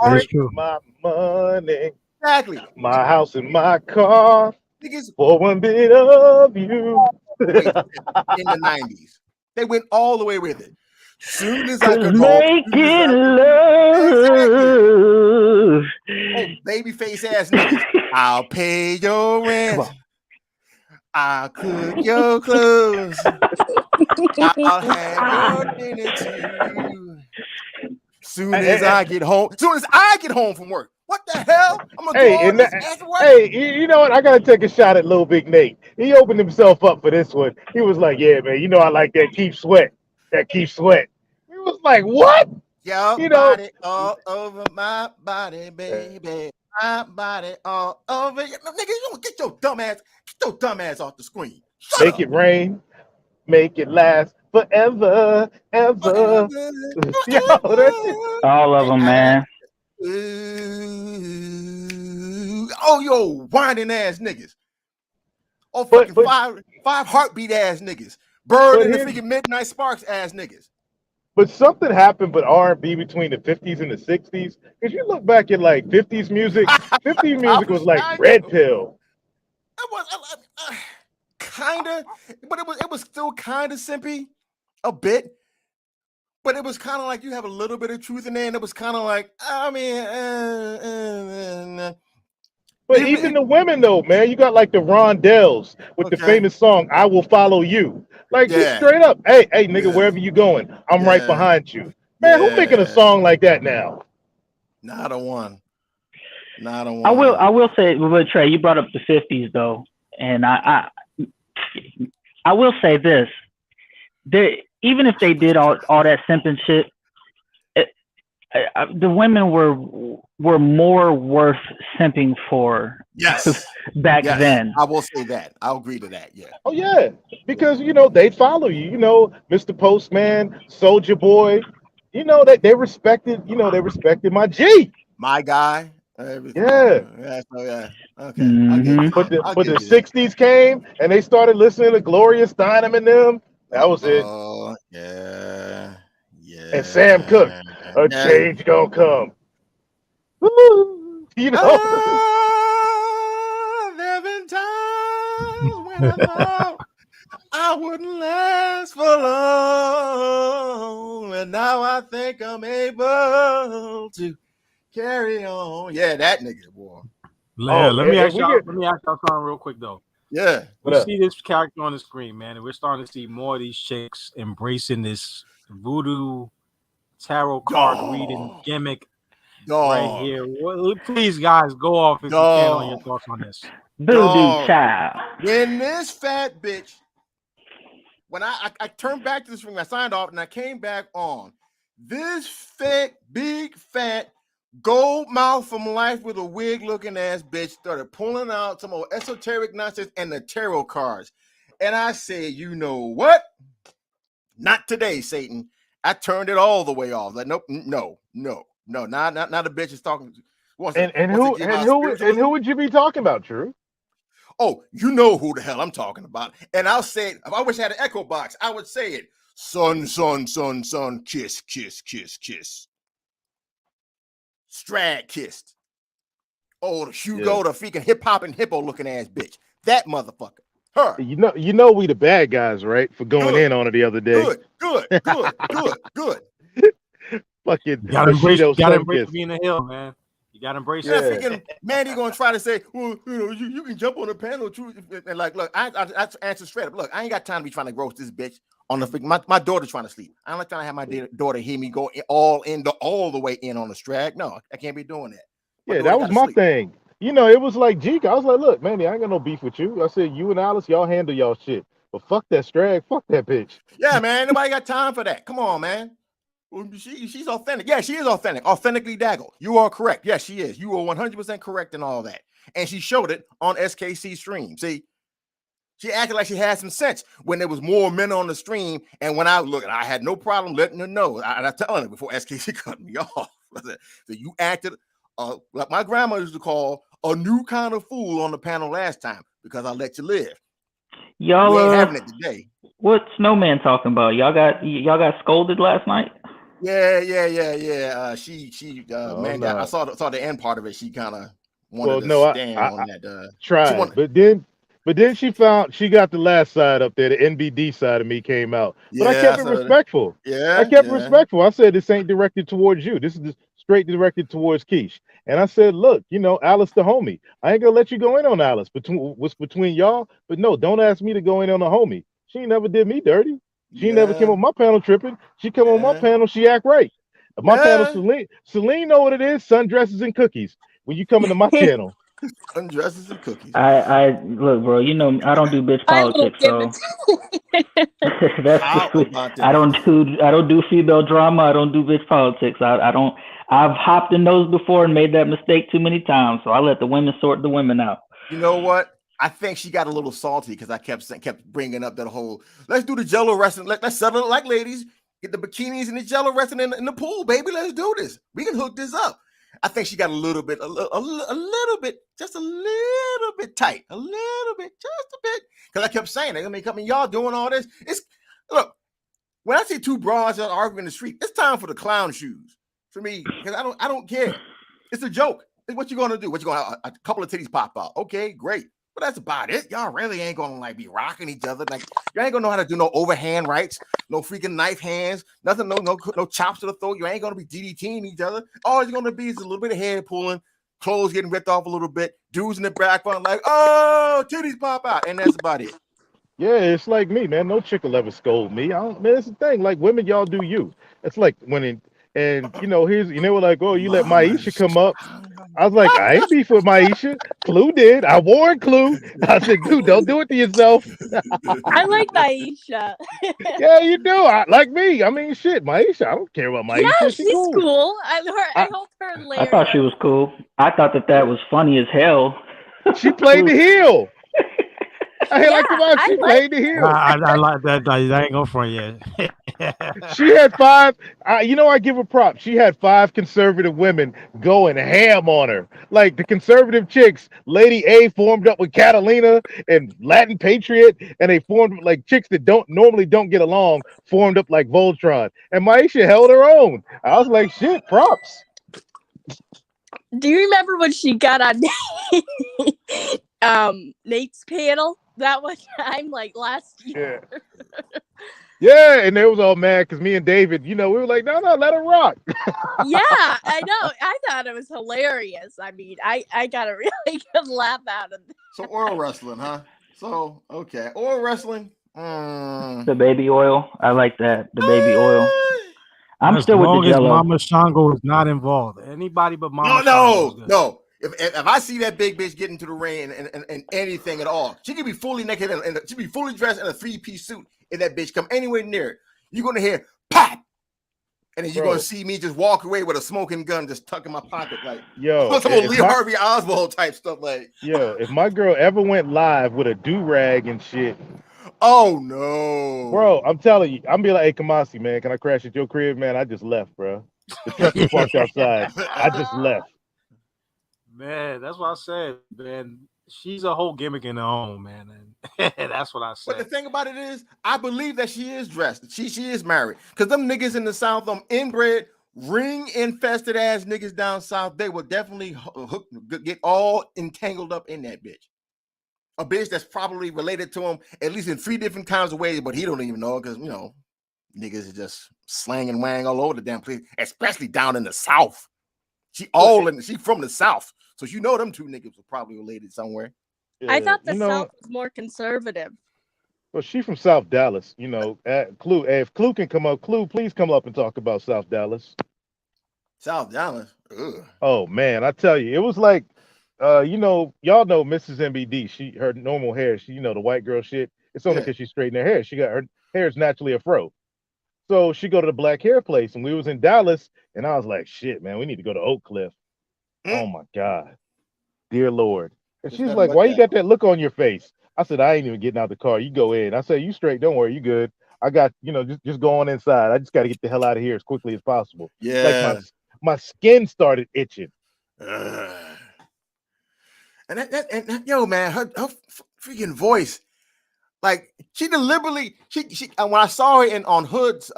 A: That is true.
H: My money,
C: Exactly.
H: my house and my car,
C: Niggas
H: for one bit of you.
C: in the 90s. They went all the way with it. Soon as I
G: Cause
C: could hold
G: making
C: exactly.
G: love.
C: Oh, babyface ass niggas. I'll pay your rent. I'll cook your clothes. I'll have your dinner too. Soon as I get home from work. What the hell? I'm gonna do all this after work.
H: Hey, you know what? I gotta take a shot at Lil Big Nate. He opened himself up for this one. He was like, "Yeah, man, I like that Keep Sweat. That Keep Sweat." He was like, "What?"
C: Your body all over my body, baby. My body all over you. Nigga, you don't get your dumb ass off the screen. Shut
H: Make
C: up.
H: it rain, make it last forever, ever. Yo, that shit.
G: All of them, man.
C: Oh, yo, whining ass niggas. Oh, fucking five heartbeat ass niggas. Bird and the freaking Midnight Sparks ass niggas.
H: But something happened with R&B between the 50s and the 60s. Because you look back at like 50s music, 50s music was like Red Pill.
C: It was kind of, but it was still kind of simpy a bit. But it was kind of like you have a little bit of truth in there, and it was kind of like, I mean,
H: but even the women though, man, you got like the Rondells with the famous song "I Will Follow You." Like just straight up, hey, nigga, wherever you going, I'm right behind you. Man, who making a song like that now?
C: Not a one.
G: I will say, but Trey, you brought up the 50s though, and I will say this: even if they did all that simping shit, the women were more worth simping for.
C: Yes.
G: back then.
C: I will say that. I'll agree to that. Yeah.
H: Oh yeah, because they follow you. Mr. Postman, Soldier Boy. They respected. They respected my G.
C: My guy.
H: Yeah.
C: Yeah. Okay.
G: Mm-hmm.
H: But the 60s came and they started listening to Gloria Steinem and them. That was it.
C: Oh yeah.
H: And Sam Cooke, a change gonna come. Woo!
C: There have been times when I thought I wouldn't last for long, and now I think I'm able to carry on. Yeah, that nigga, boy.
A: Let me ask y'all something real quick though.
C: Yeah.
A: We see this character on the screen, man, and we're starting to see more of these chicks embracing this voodoo tarot card reading gimmick right here. Well, please, guys, go off if you can on your thoughts on this.
G: Voodoo child.
C: When this fat bitch when I turned back to this ring, I signed off, and I came back on. This thick, big, fat, gold mouth from life with a wig looking ass bitch started pulling out some old esoteric nonsense and the tarot cards. And I said, you know what? Not today, Satan. I turned it all the way off. Like, nope, no. Now the bitch is talking.
H: Who would you be talking about, Drew?
C: Oh, you know who the hell I'm talking about. And I'll say it. If I wish I had an echo box, I would say it. Son, kiss, kiss, kiss, kiss. Strad kissed. Oh, the Hugo, the freaking hip hop and hippo looking ass bitch. That motherfucker. Her.
H: You know we the bad guys, right? For going in on it the other day.
C: Good.
H: Fucking
A: You gotta embrace being the hill, man. You gotta embrace it.
C: Freaking Mandy gonna try to say, well, you can jump on the panel too. And like, look, I answer straight up. Look, I ain't got time to be trying to roast this bitch on the freaking. My daughter's trying to sleep. I don't like trying to have my daughter hear me go all the way in on the strag. No, I can't be doing that.
H: Yeah, that was my thing. It was like Jeek. I was like, look, Mandy, I ain't got no beef with you. I said, you and Alice, y'all handle y'all shit. But fuck that strag. Fuck that bitch.
C: Yeah, man. Nobody got time for that. Come on, man. She's authentic. Yeah, she is authentic. Authentically Daggle. You are correct. Yes, she is. You are 100% correct in all that. And she showed it on SKC stream. See, she acted like she had some sense when there was more men on the stream. And when I had no problem letting her know. I'm telling her before SKC cut me off. So you acted like my grandma used to call a new kind of fool on the panel last time because I let you live.
G: Y'all
C: ain't having it today.
G: What Snowman talking about? Y'all got scolded last night?
C: Yeah. She man, I saw the end part of it. She kind of wanted to stand on that.
H: Tried, but then she got the last side up there. The NBD side of me came out, but I kept it respectful. I kept it respectful. I said this ain't directed towards you. This is straight directed towards Keish. And I said, look, Alice the homie. I ain't gonna let you go in on Alice. What's between y'all? But no, don't ask me to go in on the homie. She never did me dirty. She never came on my panel tripping. She come on my panel, she act right. My panel, Celine know what it is. Sundresses and cookies. When you come into my channel.
C: Sundresses and cookies.
G: I look, bro, I don't do bitch politics, so I don't do female drama. I don't do bitch politics. I've hopped in those before and made that mistake too many times. So I let the women sort the women out.
C: You know what? I think she got a little salty because I kept bringing up that whole, let's do the jello wrestling. Let's settle it like ladies. Get the bikinis and the jello wrestling in the pool, baby. Let's do this. We can hook this up. I think she got a little bit, just a little bit tight. A little bit, just a bit. Because I kept saying it. Y'all doing all this. Look, when I see two bras arguing in the street, it's time for the clown shoes for me. Because I don't care. It's a joke. It's what you gonna do? What you gonna a couple of titties pop out? Okay, great. But that's about it. Y'all really ain't gonna be rocking each other. Like you ain't gonna know how to do no overhand rights, no freaking knife hands, nothing, no chops to the throat. You ain't gonna be DDTing each other. All it's gonna be is a little bit of hair pulling, clothes getting ripped off a little bit, dudes in the background like, oh, titties pop out, and that's about it.
H: Yeah, it's like me, man. No chick will ever scold me. Man, it's the thing. Like women, y'all do you. It's like when were like, oh, you let Maisha come up. I was like, I ain't beef with Maisha. Clue did. I warned Clue. I said, dude, don't do it to yourself.
F: I like Maisha.
H: Yeah, you do. Like me. I mean, shit, Maisha. I don't care about Maisha.
F: Yeah, she's cool. I hope her later.
G: I thought she was cool. I thought that was funny as hell.
H: She played the heel. She played the heel.
A: I like that. I ain't going for it yet.
H: She had 5. I give her props. She had 5 conservative women going ham on her. Like the conservative chicks, Lady A formed up with Catalina and Latin Patriot, and they formed like chicks that normally don't get along, formed up like Voltron. And Maisha held her own. I was like, shit, props.
F: Do you remember when she got on Nate's panel that one time, like last year?
H: Yeah, and they was all mad because me and David, we were like, no, let her rock.
F: Yeah, I know. I thought it was hilarious. I mean, I got a really good laugh out of it.
C: So oil wrestling, huh? So, okay. Oil wrestling.
G: The baby oil. I like that. The baby oil. I'm still with the jello.
A: Mama Shango is not involved. Anybody but Mama
C: Shango. No. If I see that big bitch get into the ring and anything at all, she could be fully naked and she'd be fully dressed in a 3-piece suit. if that bitch come anywhere near it, you're gonna hear pop, and then you're gonna see me just walk away with a smoking gun just tucked in my pocket, like some old Lee Harvey Oswald type stuff. Like,
H: if my girl ever went live with a do-rag and shit,
C: oh no,
H: bro, I'm telling you, I'm be like, hey, Kamasi, man, can I crash at your crib, man? I just left, bro. The truck is parked outside. I just left.
A: Man, that's what I said, man. She's a whole gimmick in her own, man. And that's what I said.
C: But the thing about it is, I believe that she is dressed. She is married. Because them niggas in the South, inbred, ring-infested ass niggas down South, they will definitely get all entangled up in that bitch. A bitch that's probably related to him, at least in 3 different kinds of ways, but he don't even know because, you know, niggas are just slanging wang all over the damn place, especially down in the South. She from the South. So you know them 2 niggas were probably related somewhere.
F: Yeah, I thought the South was more conservative.
H: Well, she from South Dallas, you know. Clue, if Clue can come up, Clue, please come up and talk about South Dallas.
C: South Dallas? Ugh.
H: Oh, man, I tell you, it was like, you know, y'all know Mrs. MBD. Her normal hair, you know, the white girl shit. It's only because she straightened her hair. She got her hair is naturally a fro. So she go to the black hair place, and we was in Dallas, and I was like, shit, man, we need to go to Oak Cliff. Oh my God, dear Lord. And she's like, why you got that look on your face? I said, I ain't even getting out the car. You go in. I said, you straight. Don't worry. You good. I got, you know, just go on inside. I just got to get the hell out of here as quickly as possible.
C: Yeah.
H: Like my skin started itching.
C: And yo, man, her freaking voice. Like she deliberately, she when I saw her on Hood's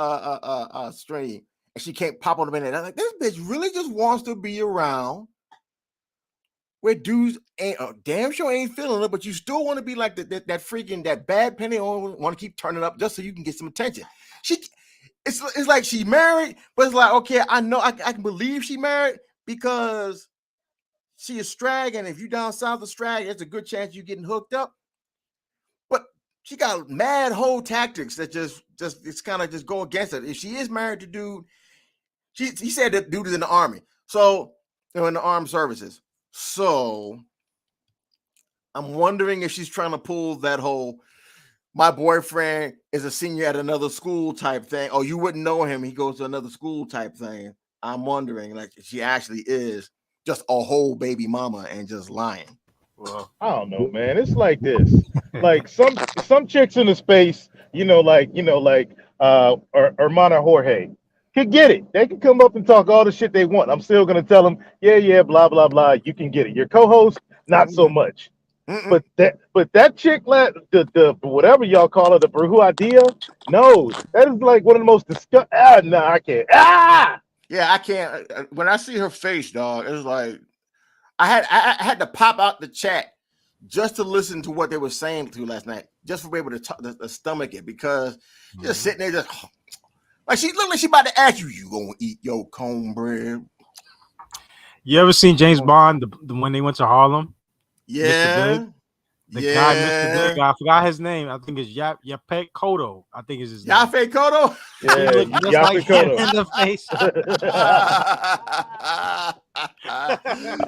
C: stream, and she can't pop on the minute. I was like, this bitch really just wants to be around where dudes ain't damn sure ain't feeling it, but you still want to be like that freaking that bad penny on want to keep turning up just so you can get some attention. It's like she married, but it's like, okay, I know I can believe she married because she is strag, and if you down south of strag, there's a good chance you getting hooked up. But she got mad whole tactics that just it's kind of just go against it. If she is married to dude, he said that dude is in the army, so in the armed services. So I'm wondering if she's trying to pull that whole my boyfriend is a senior at another school type thing. Oh, you wouldn't know him. He goes to another school type thing. I'm wondering like if she actually is just a whole baby mama and just lying.
H: Well, I don't know, man. It's like this. Like some chicks in the space, Hermana Jorge could get it. They can come up and talk all the shit they want. I'm still gonna tell them, yeah, blah blah blah. You can get it. Your co-host, not so much. But that chick, the whatever y'all call her, the Bruju idea, no, that is like one of the most disgusting. No, I can't.
C: Yeah, I can't. When I see her face, dog, it's like I had to pop out the chat just to listen to what they were saying to last night, just to be able to stomach it, because just sitting there, just like she looked like she about to ask you gonna eat your cornbread.
A: You ever seen James Bond when they went to Harlem?
C: Yeah.
A: The guy, Mr. Big, I forgot his name. I think it's Yapet Kodo. I think is his name.
C: Yapet Kodo?
H: Yeah,
A: Yapet Kodo. In the face.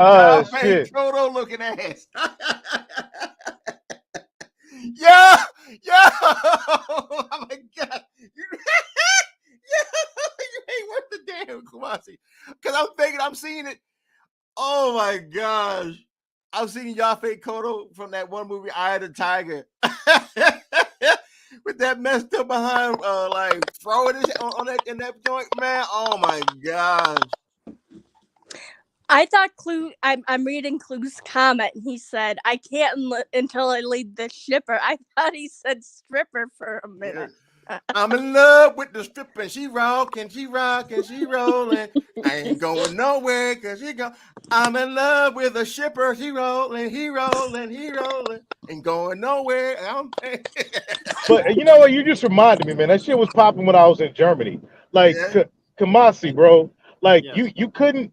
C: Yapet Kodo looking ass. Yeah. Oh my God. You ain't worth the damn, Kumasi. Because I'm seeing it. Oh my gosh. I've seen Yapet Kodo from that one movie, Eye of the Tiger, with that messed up behind, like throwing it on that in that joint, man. Oh my gosh!
F: I thought Clue. I'm reading Clue's comment, and he said, "I can't until I leave the shipper." I thought he said stripper for a minute.
C: I'm in love with the stripper, and she rocking, she rolling. I ain't going nowhere because she go. I'm in love with a shipper. He rolling, ain't going nowhere.
H: But you know what? You just reminded me, man. That shit was popping when I was in Germany. Like Kamasi, bro. Like you couldn't,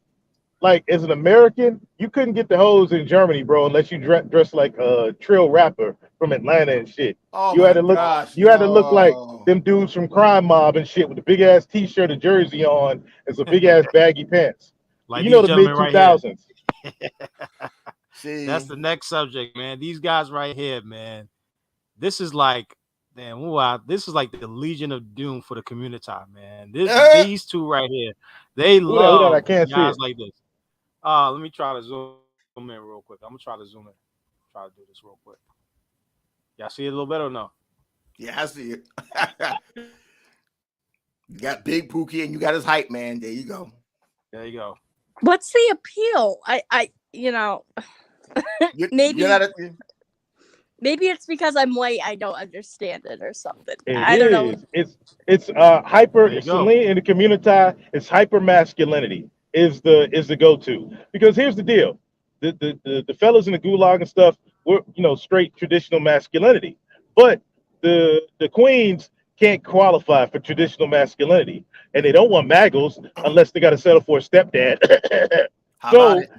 H: like as an American, you couldn't get the hoes in Germany, bro, unless you dress like a trill rapper from Atlanta and shit.
C: Oh,
H: you had to look. Had to look like them dudes from Crime Mob and shit with the big ass T-shirt and jersey on and some big ass baggy pants. Like you know the mid 2000s.
A: That's the next subject, man. These guys right here, man. This is like Damn, wow, this is like the Legion of Doom for the Communitah, man. These two right here, they
H: Who that? I
A: love
H: can't see
A: guys
H: it.
A: like this. Let me try to zoom in real quick. I'm gonna try to zoom in. Try to do this real quick. Y'all see it a little better or no?
C: Yeah, I see it. You got Big Pookie and you got his hype man. There you go.
A: There you go.
F: What's the appeal? You know, maybe maybe it's because I'm white. I don't understand it or something. I don't know.
H: It's hyper
A: There you go.
H: Celine in the community. It's hyper masculinity is the go-to, because here's the deal: the fellas in the gulag and stuff were straight traditional masculinity, but the queens can't qualify for traditional masculinity, and they don't want maggles unless they got to settle for a stepdad.
C: How about it?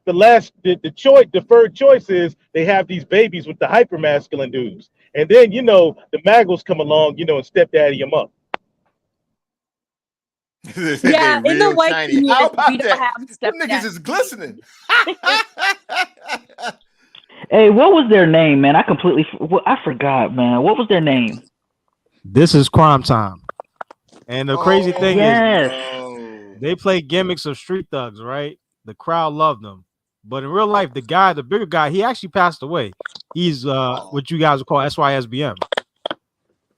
H: The deferred choice is they have these babies with the hyper masculine dudes, and then the maggles come along, and stepdaddy them up.
F: Yeah,
C: They
F: in the
C: real
F: white
C: shiny.
F: community,
C: How about
F: we don't
C: that?
F: have
C: Them niggas
F: stepdad.
C: is glistening.
G: Hey, what was their name, man? I forgot, man. What was their name?
A: This is Crime Time, and the crazy thing is,
G: Yes.
C: No.
A: they play gimmicks of street thugs, right? The crowd loved them, but in real life, the bigger guy, he actually passed away. He's what you guys would call SYSBM.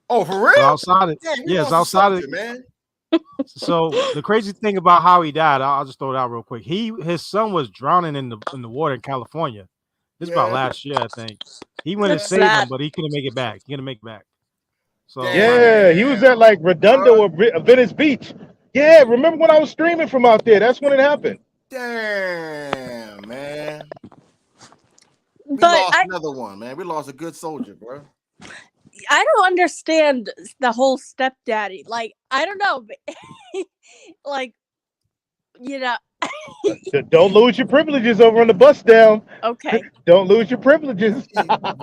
C: Oh, for real?
A: So outside of
C: Damn, you
A: yes,
C: lost a
A: outside of
C: soldier, man.
A: so the crazy thing about how he died, I'll just throw it out real quick. His son was drowning in the water in California. This is about
C: Yeah.
A: last year, I think. He went and
F: That's
A: saved him,
F: sad.
A: but he couldn't make it back. He couldn't make it back. So
H: Yeah, he was at like Redondo or Venice Beach. Yeah, remember when I was streaming from out there? That's when it happened.
C: Damn, man. We
F: But
C: lost another one, man. We lost a good soldier, bro.
F: I don't understand the whole stepdaddy. Like, I don't know. Like, you know.
H: Don't lose your privileges over on the bus down.
F: Okay.
H: Don't lose your privileges.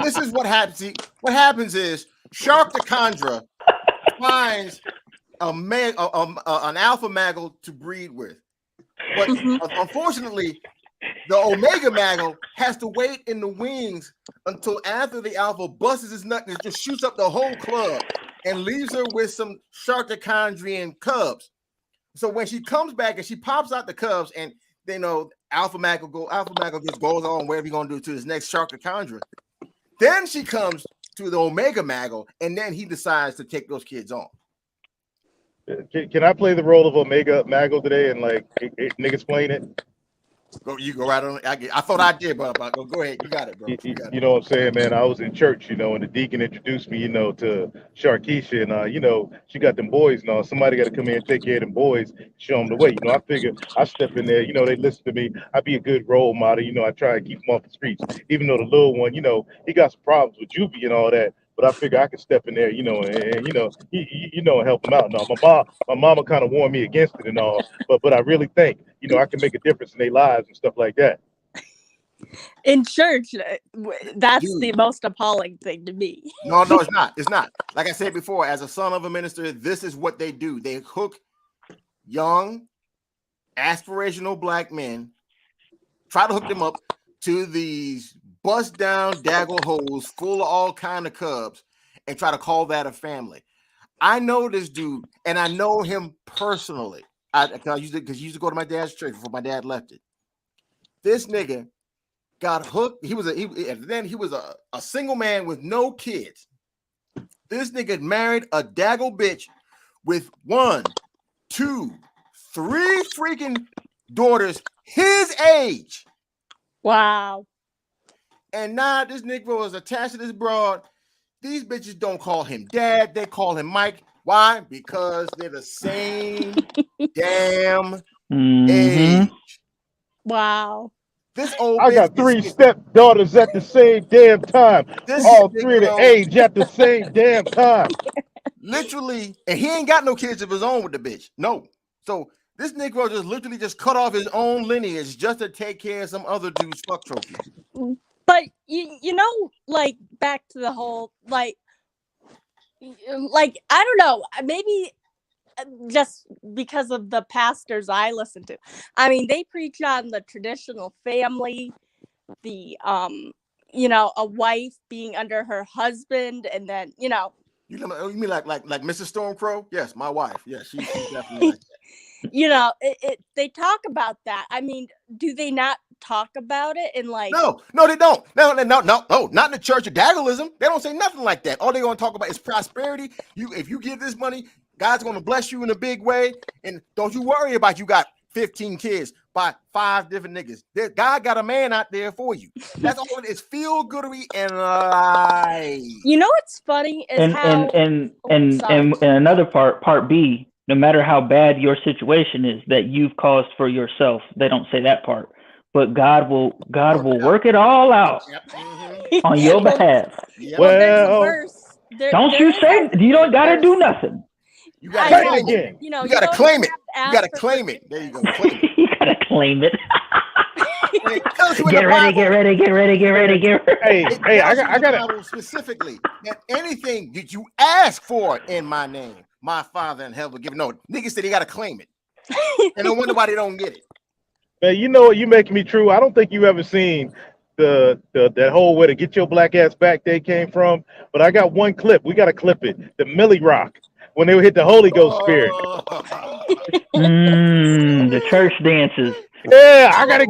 C: This is what happens. See, what happens is Shark the Chondra finds an alpha maggle to breed with. But unfortunately, the Omega maggle has to wait in the wings until after the alpha busts his nut and just shoots up the whole club and leaves her with some Sharkachondrian cubs. So when she comes back and she pops out the cubs, and they know alpha maggle just goes on whatever he's gonna do to his next Sharkachondra. Then she comes to the Omega maggle, and then he decides to take those kids on.
H: Can I play the role of Omega Maggle today and like niggas explain it?
C: You go right on. I thought I did, but go ahead. You got it, bro.
H: You know what I'm saying, man? I was in church, and the deacon introduced me, to Sharkeisha, and she got them boys and all. Somebody got to come in and take care of them boys, show them the way. I figured I step in there, they listen to me. I be a good role model, I try to keep them off the streets, even though the little one, he got some problems with juvie and all that. But I figure I could step in there, and help him out. No, my mama kind of warned me against it and all, but I really think, I can make a difference in their lives and stuff like that.
F: In church, that's
C: Dude.
F: the most appalling thing to me.
C: No, it's not. It's not. Like I said before, as a son of a minister, this is what they do. They hook young, aspirational black men, try to hook them up to these bust down daggle holes full of all kind of cubs and try to call that a family. I know this dude, and I know him personally. Because he used to go to my dad's church before my dad left it. This nigga got hooked. He was a single man with no kids. This nigga married a daggle bitch with 1, 2, 3 freaking daughters his age.
F: Wow.
C: And now this nigga was attached to this broad. These bitches don't call him dad. They call him Mike. Why? Because they're the same damn age.
F: Wow.
C: This old
H: I got 3 stepdaughters at the same damn time. All 3 of the age at the same damn time.
C: Literally, and he ain't got no kids of his own with the bitch. No. So this Negro just literally just cut off his own lineage just to take care of some other dude's fuck trophies.
F: But like back to the whole like I don't know, maybe just because of the pastors I listen to. I mean, they preach on the traditional family, the a wife being under her husband, and then
C: You mean like Mrs. Stormcrow? Yes, my wife. Yes, she's definitely like that.
F: You know, they talk about that. I mean, do they not talk about it in like?
C: No, they don't. No, not in the Church of Daggleism. They don't say nothing like that. All they're gonna talk about is prosperity. If you give this money, God's gonna bless you in a big way, and don't you worry about you got 15 kids by 5 different niggas. God got a man out there for you. That's all it is. Feel goodery and lie.
F: You know what's funny is
G: and another part B. No matter how bad your situation is that you've caused for yourself, they don't say that part. But God will work it all out on your behalf.
H: Well,
G: don't you say you don't gotta do nothing.
C: You gotta claim
H: it.
C: You gotta claim it. You gotta claim it. There you go. Claim it.
G: You gotta claim it.
C: Get
G: ready.
C: Hey, I got specifically that anything that you ask for in my name, my Father in heaven will give. No, niggas said they gotta claim it, and no wonder why they don't get it.
H: Man, you know what? You making me true. I don't think you ever seen that whole where to get your black ass back they came from. But I got one clip. We gotta clip it. The Millie Rock when they would hit the Holy Ghost spirit.
G: The church dances.
H: Yeah, I gotta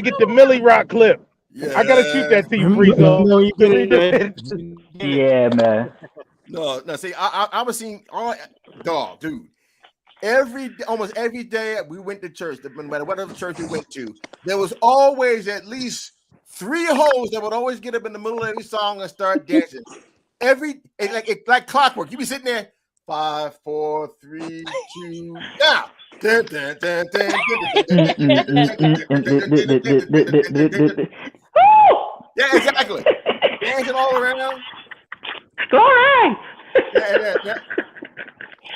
H: get the Millie Rock clip. Yeah. I gotta shoot that to you, Free.
G: Yeah, man.
C: No. See, I was seeing dude. Almost every day we went to church, no matter whatever church we went to, there was always at least 3 hoes that would always get up in the middle of every song and start dancing. It's like clockwork. You be sitting there, 5, 4, 3, 2, now. Yeah, exactly. Dancing all around.
G: Glory. Yeah.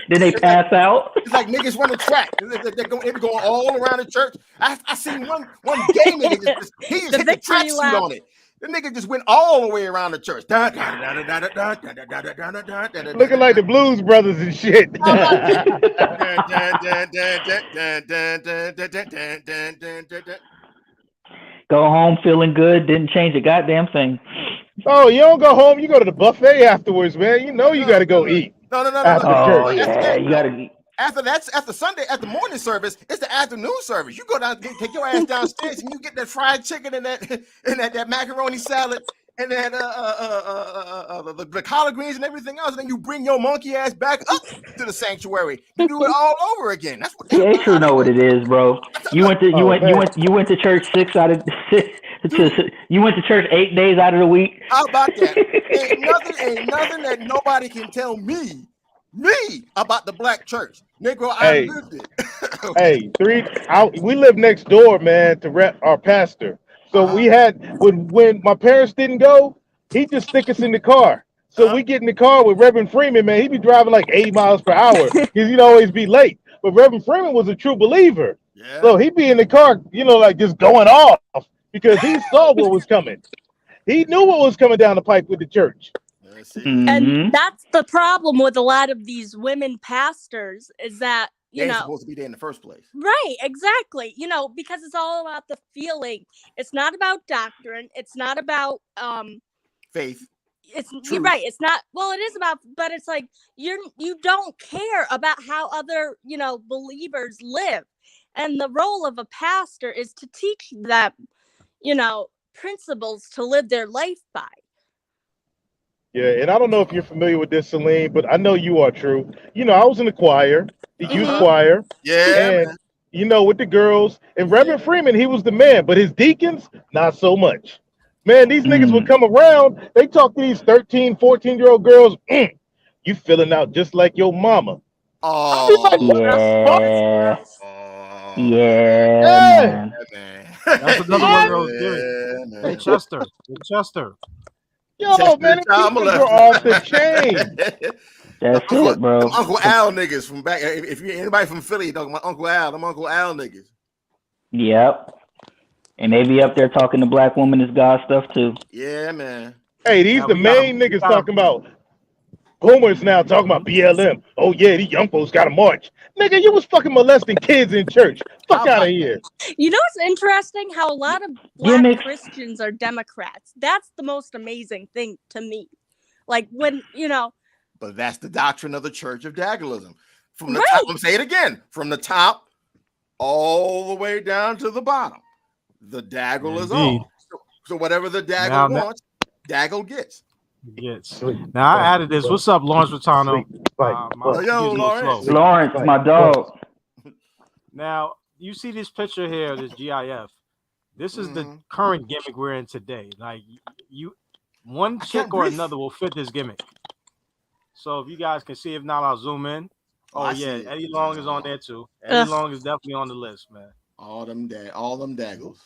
G: Then they pass out.
C: It's like niggas running track. They're going all around the church. I seen one gay nigga he just hit the track suit on it. The nigga just went all the way around the church.
H: Looking like the Blues Brothers and shit.
G: Go home feeling good, didn't change a goddamn thing.
H: Oh, you don't go home, you go to the buffet afterwards, man. You know you gotta go eat.
C: No.
G: Oh, yeah, you gotta eat.
C: After Sunday, at the morning service, it's the afternoon service. You go down, take your ass downstairs, and you get that fried chicken and that macaroni salad and that the collard greens and everything else. And then you bring your monkey ass back up to the sanctuary. You do it all over again. That's what.
G: Yeah, you know what it is, bro. You went to church 6 out of 6. You went to church 8 days out of the week.
C: How about that? Ain't nothing that nobody can tell me about the black church. Negro, I lived it.
H: We live next door, man, to our pastor. So we had when my parents didn't go, he'd just stick us in the car. So we get in the car with Reverend Freeman, man. He'd be driving like 80 miles per hour because he'd always be late. But Reverend Freeman was a true believer. Yeah. So he'd be in the car, like just going off because he saw what was coming. He knew what was coming down the pipe with the church.
F: And that's the problem with a lot of these women pastors is that
C: they ain't supposed to be there in the first place.
F: Right, exactly. Because it's all about the feeling. It's not about doctrine. It's not about
C: faith.
F: You're right. It's not. Well, it is about, but it's like you don't care about how other believers live, and the role of a pastor is to teach them, principles to live their life by.
H: Yeah, and I don't know if you're familiar with this, Celine, but I know you are, True. I was in the choir, the youth choir.
C: Yeah.
H: And, with the girls. And Reverend Freeman, he was the man, but his deacons, not so much. Man, these niggas would come around. They talk to these 13, 14-year-old girls. You filling out just like your mama.
G: Yeah. Yeah.
A: That's another one of those dudes. Hey, Chester.
H: Yo, man, these niggas are off the chain.
G: That's it, bro.
C: Them Uncle Al niggas from back. If you're anybody from Philly, you're talking about Uncle Al. Them Uncle Al niggas.
G: Yep. And they be up there talking to black women as God stuff too.
C: Yeah, man.
H: Hey, these the main niggas talking about. Boomers now talking about BLM. Oh yeah, these young folks got to march. Nigga, you was fucking molesting kids in church. Fuck out of here.
F: It's interesting how a lot of black Christians are Democrats. That's the most amazing thing to me. Like when,
C: But that's the doctrine of the Church of Daggleism. From the
F: Right.
C: top, I'm say it again, from the top all the way down to the bottom. The Daggle is
A: Indeed.
C: all. So whatever the Daggle
A: Now-
C: wants, Daggle gets.
A: Yes. Now I added this. What's up, Lawrence Rotano?
C: Yo, Lawrence.
G: Lawrence, my dog.
A: Now you see this picture here, this GIF. This is the current gimmick we're in today. Like one chick or another will fit this gimmick. So if you guys can see, if not, I'll zoom in. Oh yeah, Eddie Long is on there too. Eddie Long is definitely on the list, man.
C: All them daggles.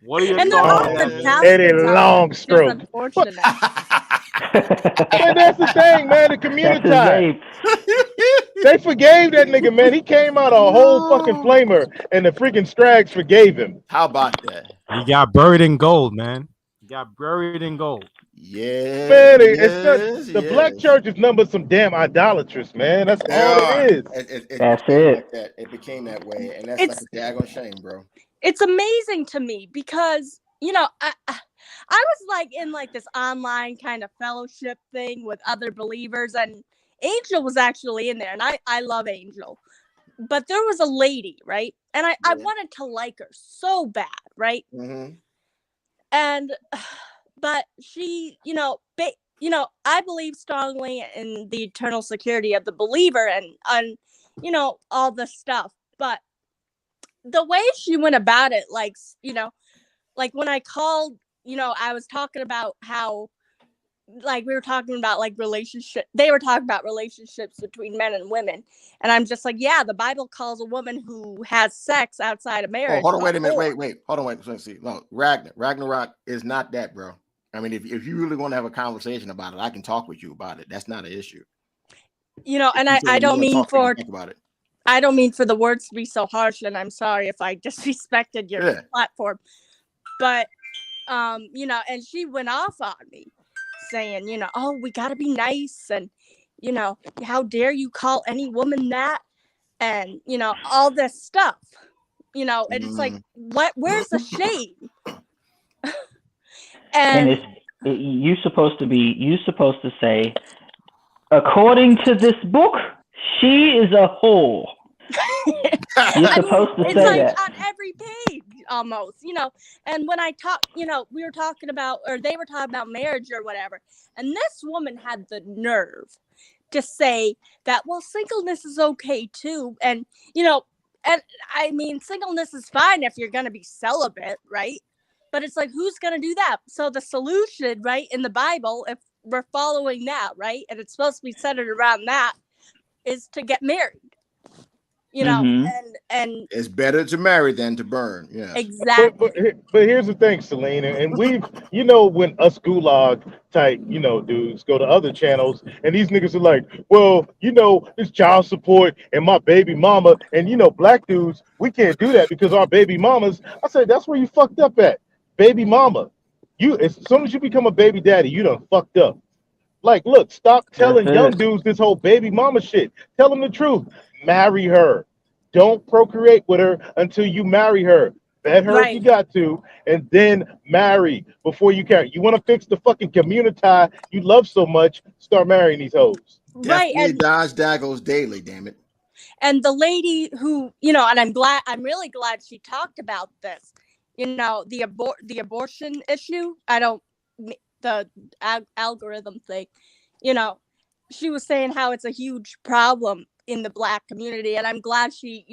A: What are your
F: and they're all
A: thoughts?
F: the
A: on that?
F: talented
H: Eddie
F: type.
H: Long
F: It's just
H: stroke.
F: unfortunate.
H: And that's the thing, man. The
G: That's his
H: Communitah.
G: ape.
H: They forgave that nigga, man. He came out a whole fucking flamer, and the freaking Strags forgave him.
C: How about that?
A: He got buried in gold, man. He got buried in gold.
C: Yeah.
H: Man, the black church is nothing but some damn idolatrous, man. That's all it is.
G: That's
C: became
G: it.
C: Like that. It became that way, and that's
F: It's-
C: like a daggone shame, bro.
F: It's amazing to me because I was like in like this online kind of fellowship thing with other believers, and Angel was actually in there, and I love Angel, but there was a lady, right, and I wanted to like her so bad, right, and but she, I believe strongly in the eternal security of the believer and all the stuff, but the way she went about it, like when I called, I was talking about how, like, we were talking about like they were talking about relationships between men and women, and I'm just like, yeah, the Bible calls a woman who has sex outside of marriage.
C: Hold on, wait a minute, wait, hold on, wait. Let's see. No, Ragnarok is not that, bro. I mean, if you really want to have a conversation about it, I can talk with you about it. That's not an issue.
F: And I don't mean for
C: think about it.
F: I don't mean for the words to be so harsh, and I'm sorry if I disrespected your platform. But and she went off on me saying, oh, we gotta be nice, and how dare you call any woman that, and all this stuff. And it's like, where's the shame?
G: And you're supposed to say, according to this book, she is a whore. You're supposed to
F: it's
G: say
F: like
G: that.
F: on every page almost, and when I talk, we were talking about, or they were talking about marriage or whatever, and this woman had the nerve to say that, well, singleness is okay too, and and I mean, singleness is fine if you're gonna be celibate, right? But it's like, who's gonna do that? So the solution, right, in the Bible, if we're following that, right, and it's supposed to be centered around that, is to get married. And
C: it's better to marry than to burn. Yeah,
F: exactly.
H: But here's the thing, Selena, and we've, when us gulag type, dudes go to other channels, and these niggas are like, well, it's child support and my baby mama, and black dudes, we can't do that because our baby mamas. I said, that's where you fucked up at, baby mama. As soon as you become a baby daddy, you done fucked up. Like, look, stop telling young dudes this whole baby mama shit. Tell them the truth. Marry her. Don't procreate with her until you marry her. Vet her if you got to, and then marry before you carry. You want to fix the fucking Communitah you love so much, start marrying these hoes.
F: Right.
C: And dodge daggles daily, damn it.
F: And the lady who, and I'm really glad she talked about this. The abortion issue. The algorithm thing, she was saying how it's a huge problem in the black community, and I'm glad she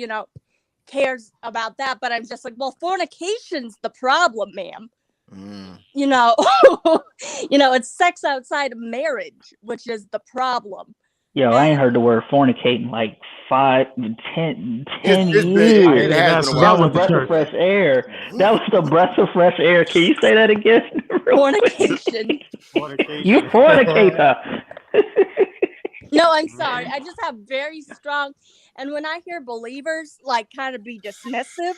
F: cares about that, but I'm just like, well, fornication's the problem, ma'am. It's sex outside of marriage, which is the problem.
G: Yo, I ain't heard the word fornicate in like 10 years.
A: That
G: That was a breath of fresh air. That was the breath of fresh air. Can you say that again?
F: Fornication.
G: You fornicator.
F: No, I'm sorry. I just have very strong, and when I hear believers like kind of be dismissive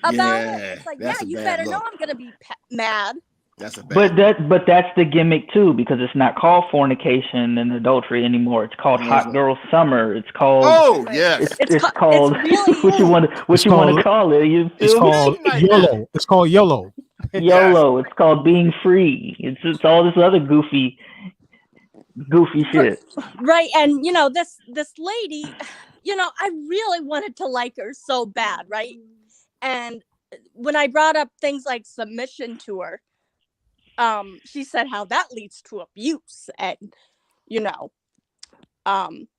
F: about it, it's like, yeah, you better know I'm gonna be mad.
C: That's a bad
G: but that's the gimmick too, because it's not called fornication and adultery anymore. It's called hot girl summer. It's called it's called
F: really
G: what you want to call it.
A: It's called YOLO. It's called YOLO.
G: YOLO. It's called being free. It's all this other goofy Goofy shit.
F: Right. And you know, this lady, you know, I really wanted to like her so bad, right? And when I brought up things like submission to her, she said how that leads to abuse. And, you know,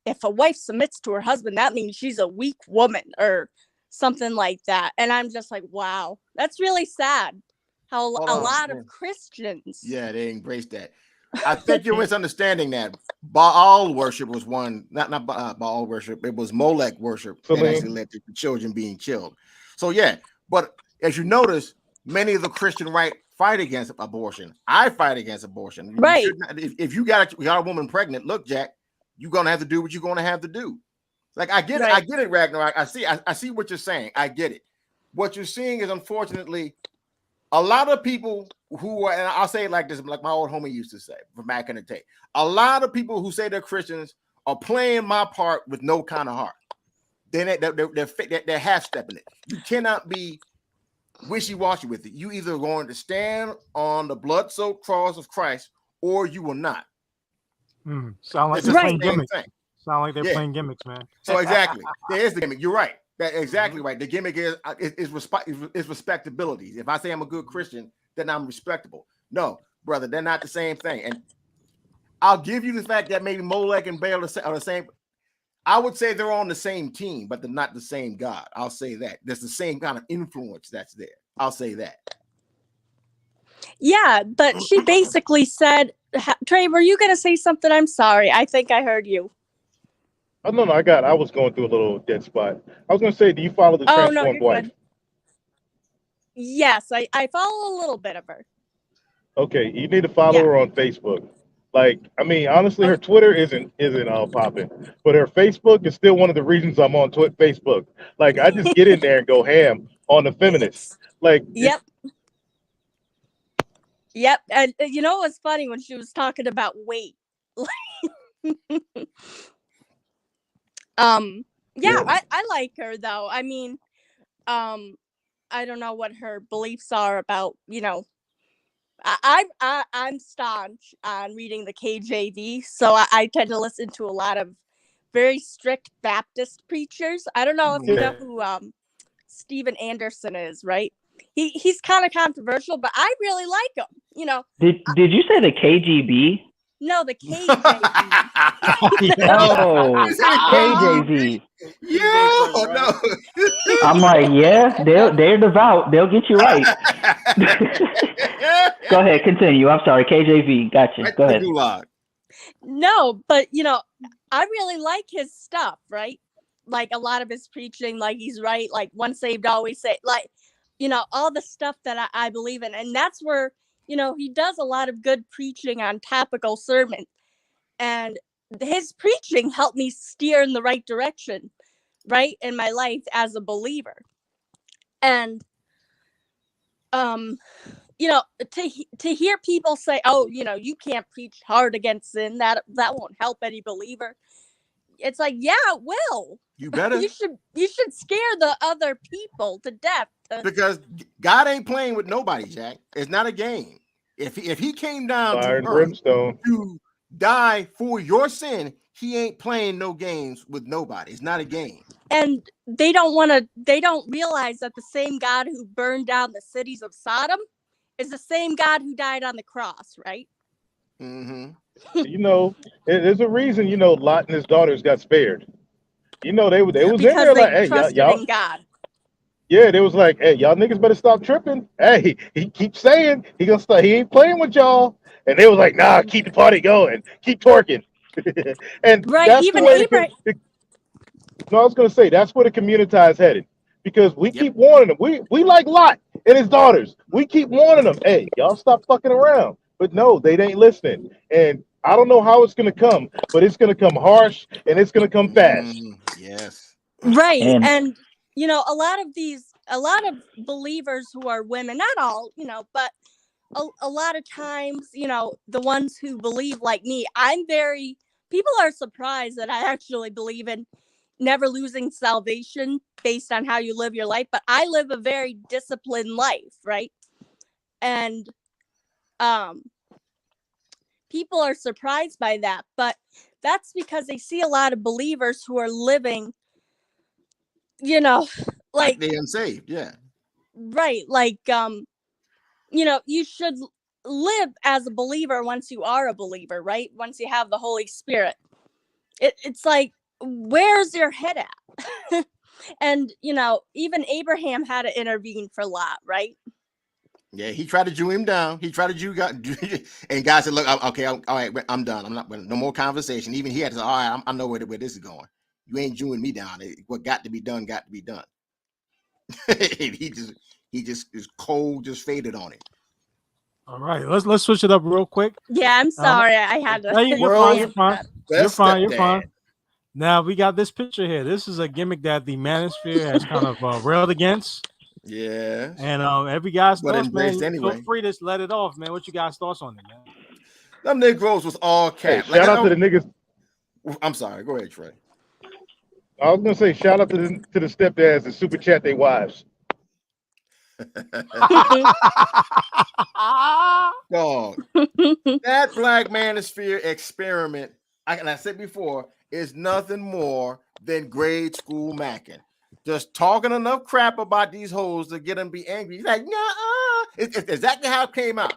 F: if a wife submits to her husband, that means she's a weak woman or something like that. And I'm just like, wow, that's really sad how
C: Hold
F: a
C: on.
F: lot of Christians.
C: Yeah, they embrace that. I think you're misunderstanding that. Baal worship was one, not Baal worship. It was Molech worship that actually led to the children being killed. So yeah, but as you notice, many of the Christian right fight against abortion. I fight against abortion.
F: Right.
C: If you got a woman pregnant, look, Jack, you're gonna have to do what you're gonna have to do. Like I get it, Ragnar. I see what you're saying. I get it. What you're seeing is unfortunately a lot of people who are, and I'll say it like this, like my old homie used to say from back in the day. A lot of people who say they're Christians are playing my part with no kind of heart. They're half stepping it. You cannot be wishy-washy with it. You either going to stand on the blood-soaked cross of Christ or you will not.
A: Sound like they're playing gimmicks. Sound like they're playing gimmicks, man.
C: So exactly, there is the gimmick. You're right. That's exactly right. The gimmick is respectability. If I say I'm a good Christian, then I'm respectable. No, brother, they're not the same thing. And I'll give you the fact that maybe Molech and Baal are the same. I would say they're on the same team, but they're not the same God. I'll say that. There's the same kind of influence that's there. I'll say that.
F: Yeah, but she basically said, Trey, were you going to say something? I'm sorry. I think I heard you.
H: Oh, no, I was going through a little dead spot. I was going to say, do you follow the Transformed Wife?
F: Good. Yes, I follow a little bit of her.
H: Okay, you need to follow her on Facebook. Like, I mean, honestly, her Twitter isn't all popping, but her Facebook is still one of the reasons I'm on Facebook. Like, I just get in there and go ham on the feminists. Like,
F: yep. And you know what's funny when she was talking about weight? I like her though. I mean, I don't know what her beliefs are about, you know. I'm staunch on reading the KJV, so I tend to listen to a lot of very strict Baptist preachers. I don't know if you know who Steven Anderson is, right? He's kind of controversial, but I really like him. You know.
G: Did you say the KGB?
F: No, the KJV.
G: No, KJV.
C: Yo, no.
G: I'm like, yeah, they're devout. They'll get you right. Go ahead, continue. I'm sorry, KJV. Gotcha. Go ahead.
F: No, but you know, I really like his stuff, right? Like a lot of his preaching, like he's right, like once saved, always saved, like, you know, all the stuff that I believe in. And that's where, you know, he does a lot of good preaching on topical sermons. And his preaching helped me steer in the right direction, right, in my life as a believer. And you know, to hear people say, oh, you know, you can't preach hard against sin, that won't help any believer. It's like, yeah, it will.
C: You better.
F: You should scare the other people to death.
C: Because God ain't playing with nobody, Jack. It's not a game. If he came down
H: Fire and brimstone
C: to die for your sin, he ain't playing no games with nobody. It's not a game.
F: And they don't realize that the same God who burned down the cities of Sodom is the same God who died on the cross, right?
C: Mm-hmm.
H: You know, there's a reason, you know, Lot and his daughters got spared. You know, they was
F: because
H: in there like, hey,
F: trusted
H: y'all.
F: In God.
H: Yeah, they was like, hey, y'all niggas better stop tripping. Hey, he keeps saying he ain't playing with y'all. And they was like, nah, keep the party going, keep twerking. And
F: right,
H: that's
F: even
H: the way
F: Abraham.
H: No, I was gonna say that's where the Communitah is headed. Because we keep warning them. We like Lot and his daughters. We keep warning them, hey, y'all stop fucking around. But no, they ain't listening. And I don't know how it's gonna come, but it's gonna come harsh and it's gonna come fast.
C: Yes.
F: Right. And you know, a lot of believers who are women, not all, you know, but a lot of times, you know, the ones who believe like me, people are surprised that I actually believe in never losing salvation based on how you live your life. But I live a very disciplined life, right? And people are surprised by that, but that's because they see a lot of believers who are living, like
C: they unsaved, yeah.
F: right, like you should live as a believer once you are a believer, right? Once you have the Holy Spirit. It's like, where's your head at? And even Abraham had to intervene for Lot, right?
C: Yeah, he tried to Jew him down. He tried to Jew God, and God said, "Look, okay, all right, I'm done. I'm not. No more conversation." Even he had to say, "All right, I know where this is going. You ain't Jewing me down. What got to be done, got to be done." he just is cold, just faded on it.
A: All right, let's switch it up real quick.
F: Yeah, I'm sorry. I had to.
A: No, you're fine. You're fine. You're fine. You're fine. Now we got this picture here. This is a gimmick that the manosphere has kind of railed against.
C: Yeah.
A: And every guy's thoughts, man.
C: Anyway.
A: Feel free to let it off, man. What you guys' thoughts on it, man?
C: Them Negroes was all cap.
H: Hey, shout out to the niggas.
C: I'm sorry. Go ahead, Trey.
H: I was gonna say shout out to the stepdads and super chat their wives.
C: Dog. That black manosphere experiment, I said before, is nothing more than grade school macking. Just talking enough crap about these hoes to get them to be angry. He's like, no, it's exactly how it came out.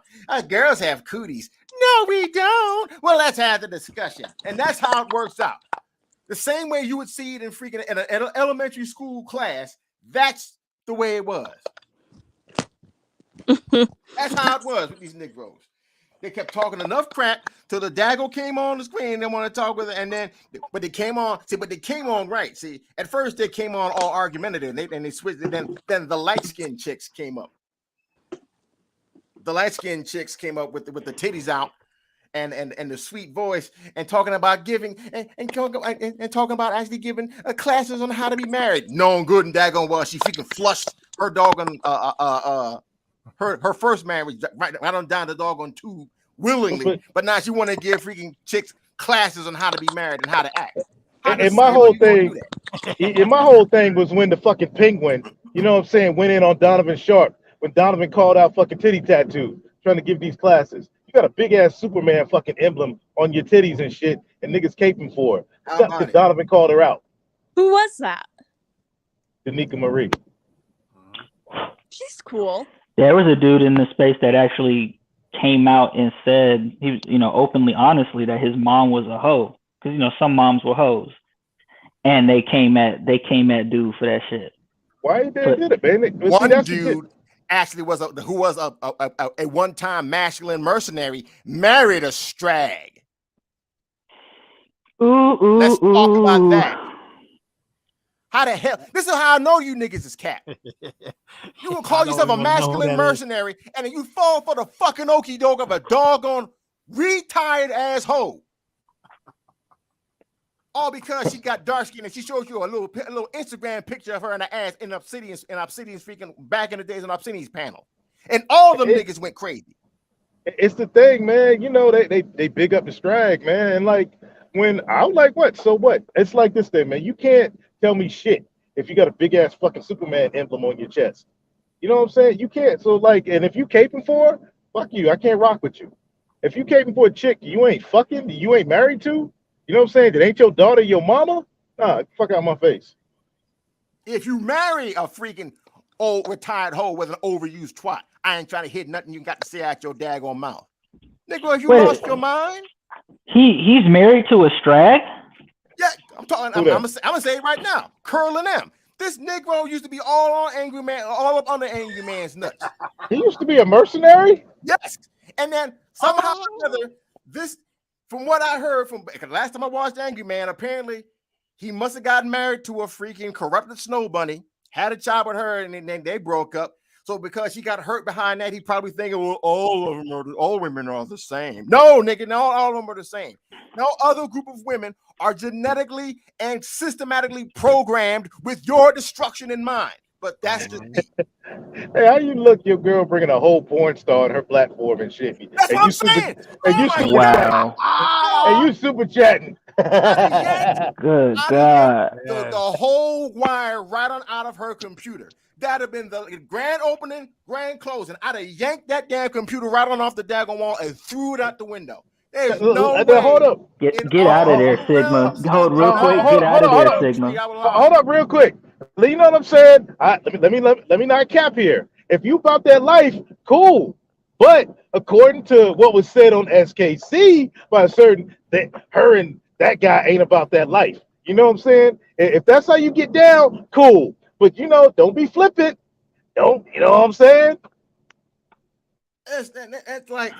C: Girls have cooties. No, we don't. Well, let's have the discussion. And that's how it works out. The same way you would see it in freaking in an elementary school class, that's the way it was. That's how it was with these Negroes. They kept talking enough crap till the daggle came on the screen. They want to talk with it, and then, but they came on. See, but they came on right. See, at first they came on all argumentative, and they switched. Then the light skinned chicks came up. The light skinned chicks came up with the titties out, and the sweet voice, and talking about giving and talking about actually giving classes on how to be married. Known good and daggone well, she freaking flushed her dog on her first marriage right on down the doggone tube willingly, but now she want to give freaking chicks classes on how to be married and how to act.
H: And my whole thing was when the fucking Penguin, you know what I'm saying, went in on Donovan Sharp when Donovan called out fucking titty tattoo, trying to give these classes. You got a big ass Superman fucking emblem on your titties and shit, and niggas caping for it. Because Donovan called her out.
F: Who was that?
H: Danica Marie.
F: She's cool.
G: There was a dude in the space that actually came out and said he was, openly, honestly, that his mom was a hoe. Because some moms were hoes, and they came at dude for that shit.
H: Why they did it, man?
C: One dude actually was who was a one-time masculine mercenary, married a strag. Let's talk about that. How the hell? This is how I know you niggas is cat. You will call yourself a masculine mercenary, and then you fall for the fucking okie doke of a doggone retired asshole. All because she got dark skin and she shows you a little Instagram picture of her in the ass in Obsidian's freaking back in the days on Obsidian's panel, and all them niggas went crazy.
H: It's the thing, man. They big up the strag, man. And like when I was like, what? So what? It's like this thing, man. You can't tell me shit if you got a big ass fucking Superman emblem on your chest. You know what I'm saying? You can't. So like, and if you caping for her, fuck you. I can't rock with you. If you caping for a chick you ain't fucking, you ain't married to, you know what I'm saying? That ain't your daughter, your mama. Nah, fuck out my face.
C: If you marry a freaking old retired hoe with an overused twat, I ain't trying to hit nothing you got to say out your daggone mouth. Nigga, if you lost your mind.
G: He's married to a strag?
C: Yeah, I'm talking. I'm gonna say it right now. Curling them. This Negro used to be all on Angry Man, all up under Angry Man's nuts.
H: He used to be a mercenary?
C: Yes. And then somehow or another, this, from what I heard from the last time I watched Angry Man, apparently he must have gotten married to a freaking corrupted snow bunny, had a child with her, and then they broke up. So because she got hurt behind that, he probably thinking, well, all women are the same. No, nigga, no, all of them are the same. No other group of women are genetically and systematically programmed with your destruction in mind. But that's just me.
H: Hey, how you look your girl bringing a whole porn star on her platform and shit?
C: That's what I'm saying.
H: And you super chatting.
G: Good God.
C: The whole wire right on out of her computer. That'd have been the grand opening, grand closing. I'd have yanked that damn computer right on off the daggone wall and threw it out the window. There's no
H: Hold up.
G: Get out of there, Sigma. Hold real quick. Get out of there, Sigma.
H: Hold up, real quick. You know what I'm saying? Let me not cap here. If you about that life, cool. But according to what was said on SKC by a certain that her and that guy ain't about that life. You know what I'm saying? If that's how you get down, cool. But don't be flippant. Don't you know what I'm saying?
C: It's like,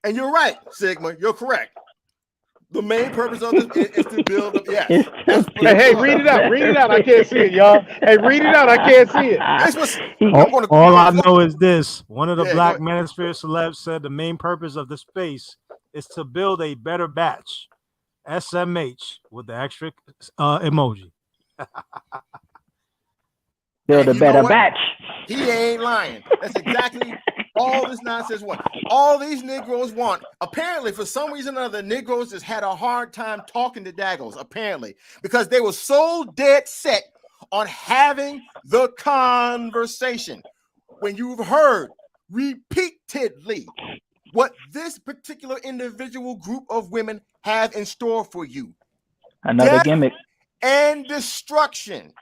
C: and you're right, Sigma. You're correct. The main purpose of this is to build up. Yes.
H: Hey, read it out. Read it out. I can't see it, y'all. Hey, read it out. I can't see it.
A: All I know is this. One of the Black Manosphere celebs said the main purpose of the space is to build a better batch. SMH with the extra emoji.
G: Build a better batch.
C: He ain't lying. That's exactly all this nonsense want. All these Negroes want. Apparently, for some reason or other, Negroes just had a hard time talking to Daggos, apparently, because they were so dead set on having the conversation. When you've heard repeatedly what this particular individual group of women have in store for you.
G: Another gimmick.
C: And destruction.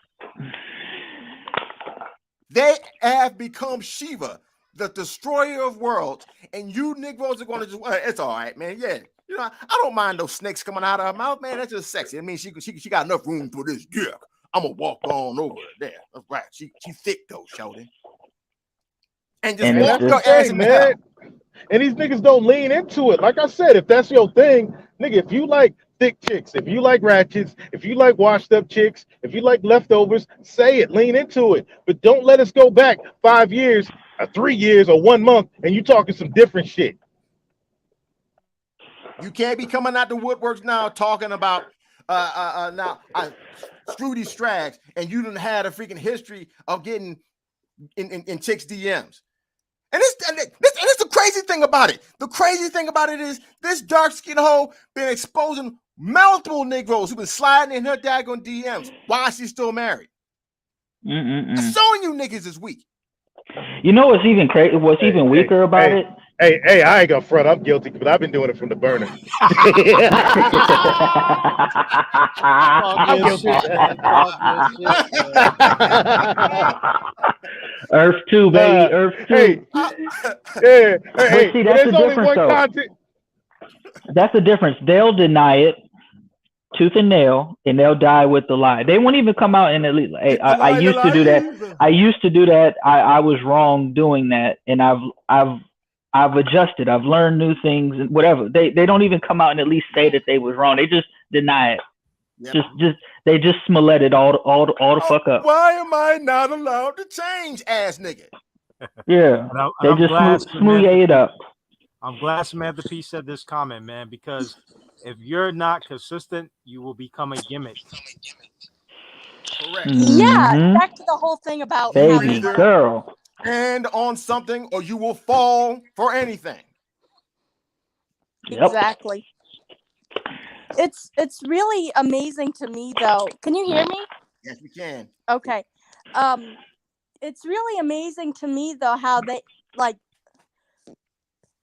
C: They have become Shiva, the destroyer of worlds, and you Negroes are going to just, it's all right, man. Yeah, I don't mind those snakes coming out of her mouth, man. That's just sexy. I mean, she got enough room for this. Yeah, I'm gonna walk on over there. That's right. She thick though, Sheldon. And just walk your ass in there.
H: And these niggas don't lean into it. Like I said, if that's your thing, nigga, if you like thick chicks, if you like ratchets, if you like washed up chicks, if you like leftovers, say it, lean into it. But don't let us go back 5 years, or 3 years, or 1 month, and you talking some different shit.
C: You can't be coming out the woodworks now talking about Strudy Strags, and you done had a freaking history of getting in chicks' DMs. And it's the crazy thing about it. The crazy thing about it is this dark-skinned hoe been exposing multiple Negroes who've been sliding in her daggone DMs while she's still married. I'm showing you niggas is weak.
G: You know what's even crazy? What's even weaker about it?
H: Hey, I ain't gonna front. I'm guilty, but I've been doing it from the burner. I'm guilty.
G: Earth 2, baby. Earth 2.
H: Hey,
G: see, that's the difference, though. That's the difference. They'll deny it, tooth and nail, and they'll die with the lie. They won't even come out and at least. Hey, I used to do that. I used to do that. I was wrong doing that, and I've adjusted. I've learned new things and whatever. They don't even come out and at least say that they was wrong. They just deny it. Yep. They just Smollett it all the fuck up.
C: Why am I not allowed to change, ass nigga?
G: Yeah, they just smooth it up.
A: I'm glad Samantha P said this comment, man, because if you're not consistent, you will become a gimmick.
C: Correct.
F: Yeah, back to the whole thing about
G: baby girl.
C: And on something, or you will fall for anything.
F: Exactly. It's really amazing to me, though. Can you hear me?
C: Yes, we can.
F: Okay. It's really amazing to me, though, how they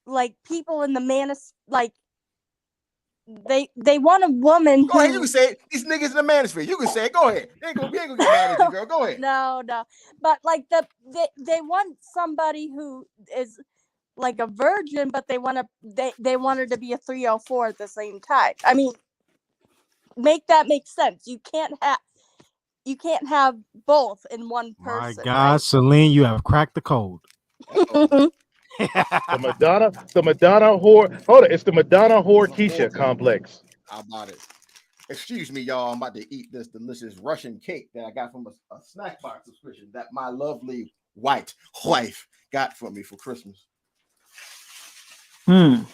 F: like people in the they want a woman.
C: Go ahead, you can say it. These niggas in the manosphere. You can say it. Go ahead. We ain't gonna get mad at you, girl. Go ahead.
F: No. But like they want somebody who is like a virgin, but they want her to be a 304 at the same time. I mean, make that make sense. You can't have both in one person.
A: My God, right? Celine, you have cracked the code.
H: The Madonna whore. Hold on, it's the Madonna whore Keisha complex.
C: How about it? Excuse me, y'all. I'm about to eat this delicious Russian cake that I got from a snack box subscription that my lovely white wife got for me for Christmas. Yeah,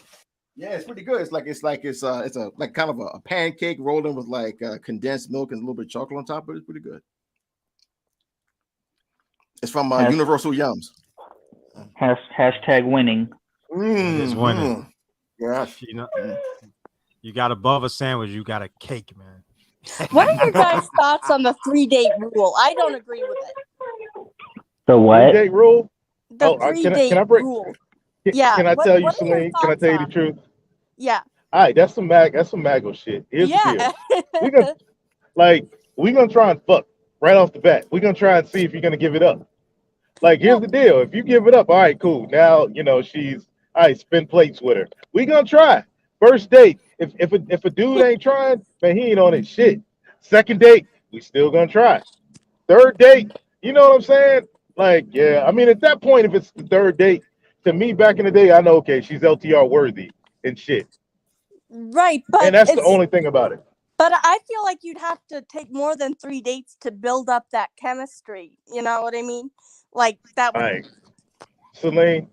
C: it's pretty good. It's a like kind of a pancake rolled in with like condensed milk and a little bit of chocolate on top, but it's pretty good. It's from Universal Yums.
G: Hashtag winning.
A: It's winning.
C: Yeah,
A: you got above a sandwich, you got a cake, man.
F: What are your guys' thoughts on the 3-date rule? I don't agree with it.
G: The what?
H: 3-date rule?
F: The 3-date rule.
H: Can I tell you, Celine? Can I tell you the truth?
F: Yeah.
H: All right, that's some Mago shit. Here's the
F: Yeah.
H: deal. We gonna try and fuck right off the bat. We're gonna try and see if you're gonna give it up. Like, here's the deal. If you give it up, all right, cool. Now, she's all right, spin plates with her. We gonna try. First date. If a dude ain't trying, man, he ain't on his shit. Second date, we still gonna try. Third date, you know what I'm saying? Like, yeah, I mean, at that point, if it's the third date, to me back in the day, I know, okay, she's LTR worthy and shit.
F: Right, but
H: And that's the only thing about it.
F: But I feel like you'd have to take more than 3 dates to build up that chemistry. You know what I mean? Like that would.
H: All right, Celine.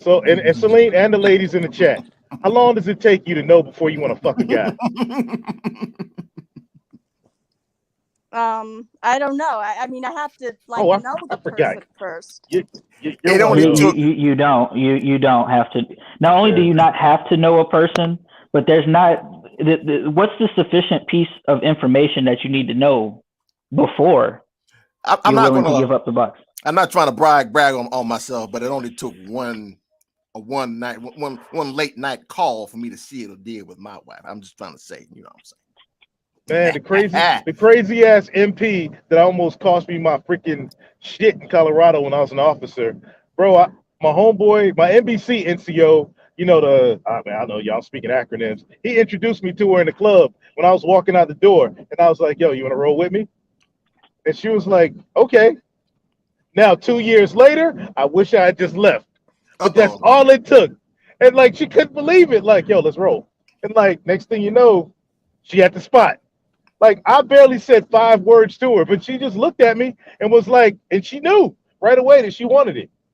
H: So, and Celine and the ladies in the chat, how long does it take you to know before you want to fuck a guy?
F: I don't know. I mean, I have to know the person first.
H: You
G: don't have to. Not only do you not have to know a person, but there's not. What's the sufficient piece of information that you need to know before
C: I'm not going
G: to give up the box?
C: I'm not trying to brag on myself, but it only took one late night call for me to see it or deal with my wife. I'm just trying to say, you know what I'm saying.
H: Man, the crazy ass MP that almost cost me my freaking shit in Colorado when I was an officer, bro. My homeboy, my NBC NCO, I know y'all speaking acronyms. He introduced me to her in the club when I was walking out the door, and I was like, "Yo, you want to roll with me?" And she was like, "Okay." Now 2 years later, I wish I had just left, but that's all it took. And like, she couldn't believe it. Like, "Yo, let's roll." And like, next thing you know, she had the spot. Like, I barely said 5 words to her, but she just looked at me and was like, and she knew right away that she wanted it.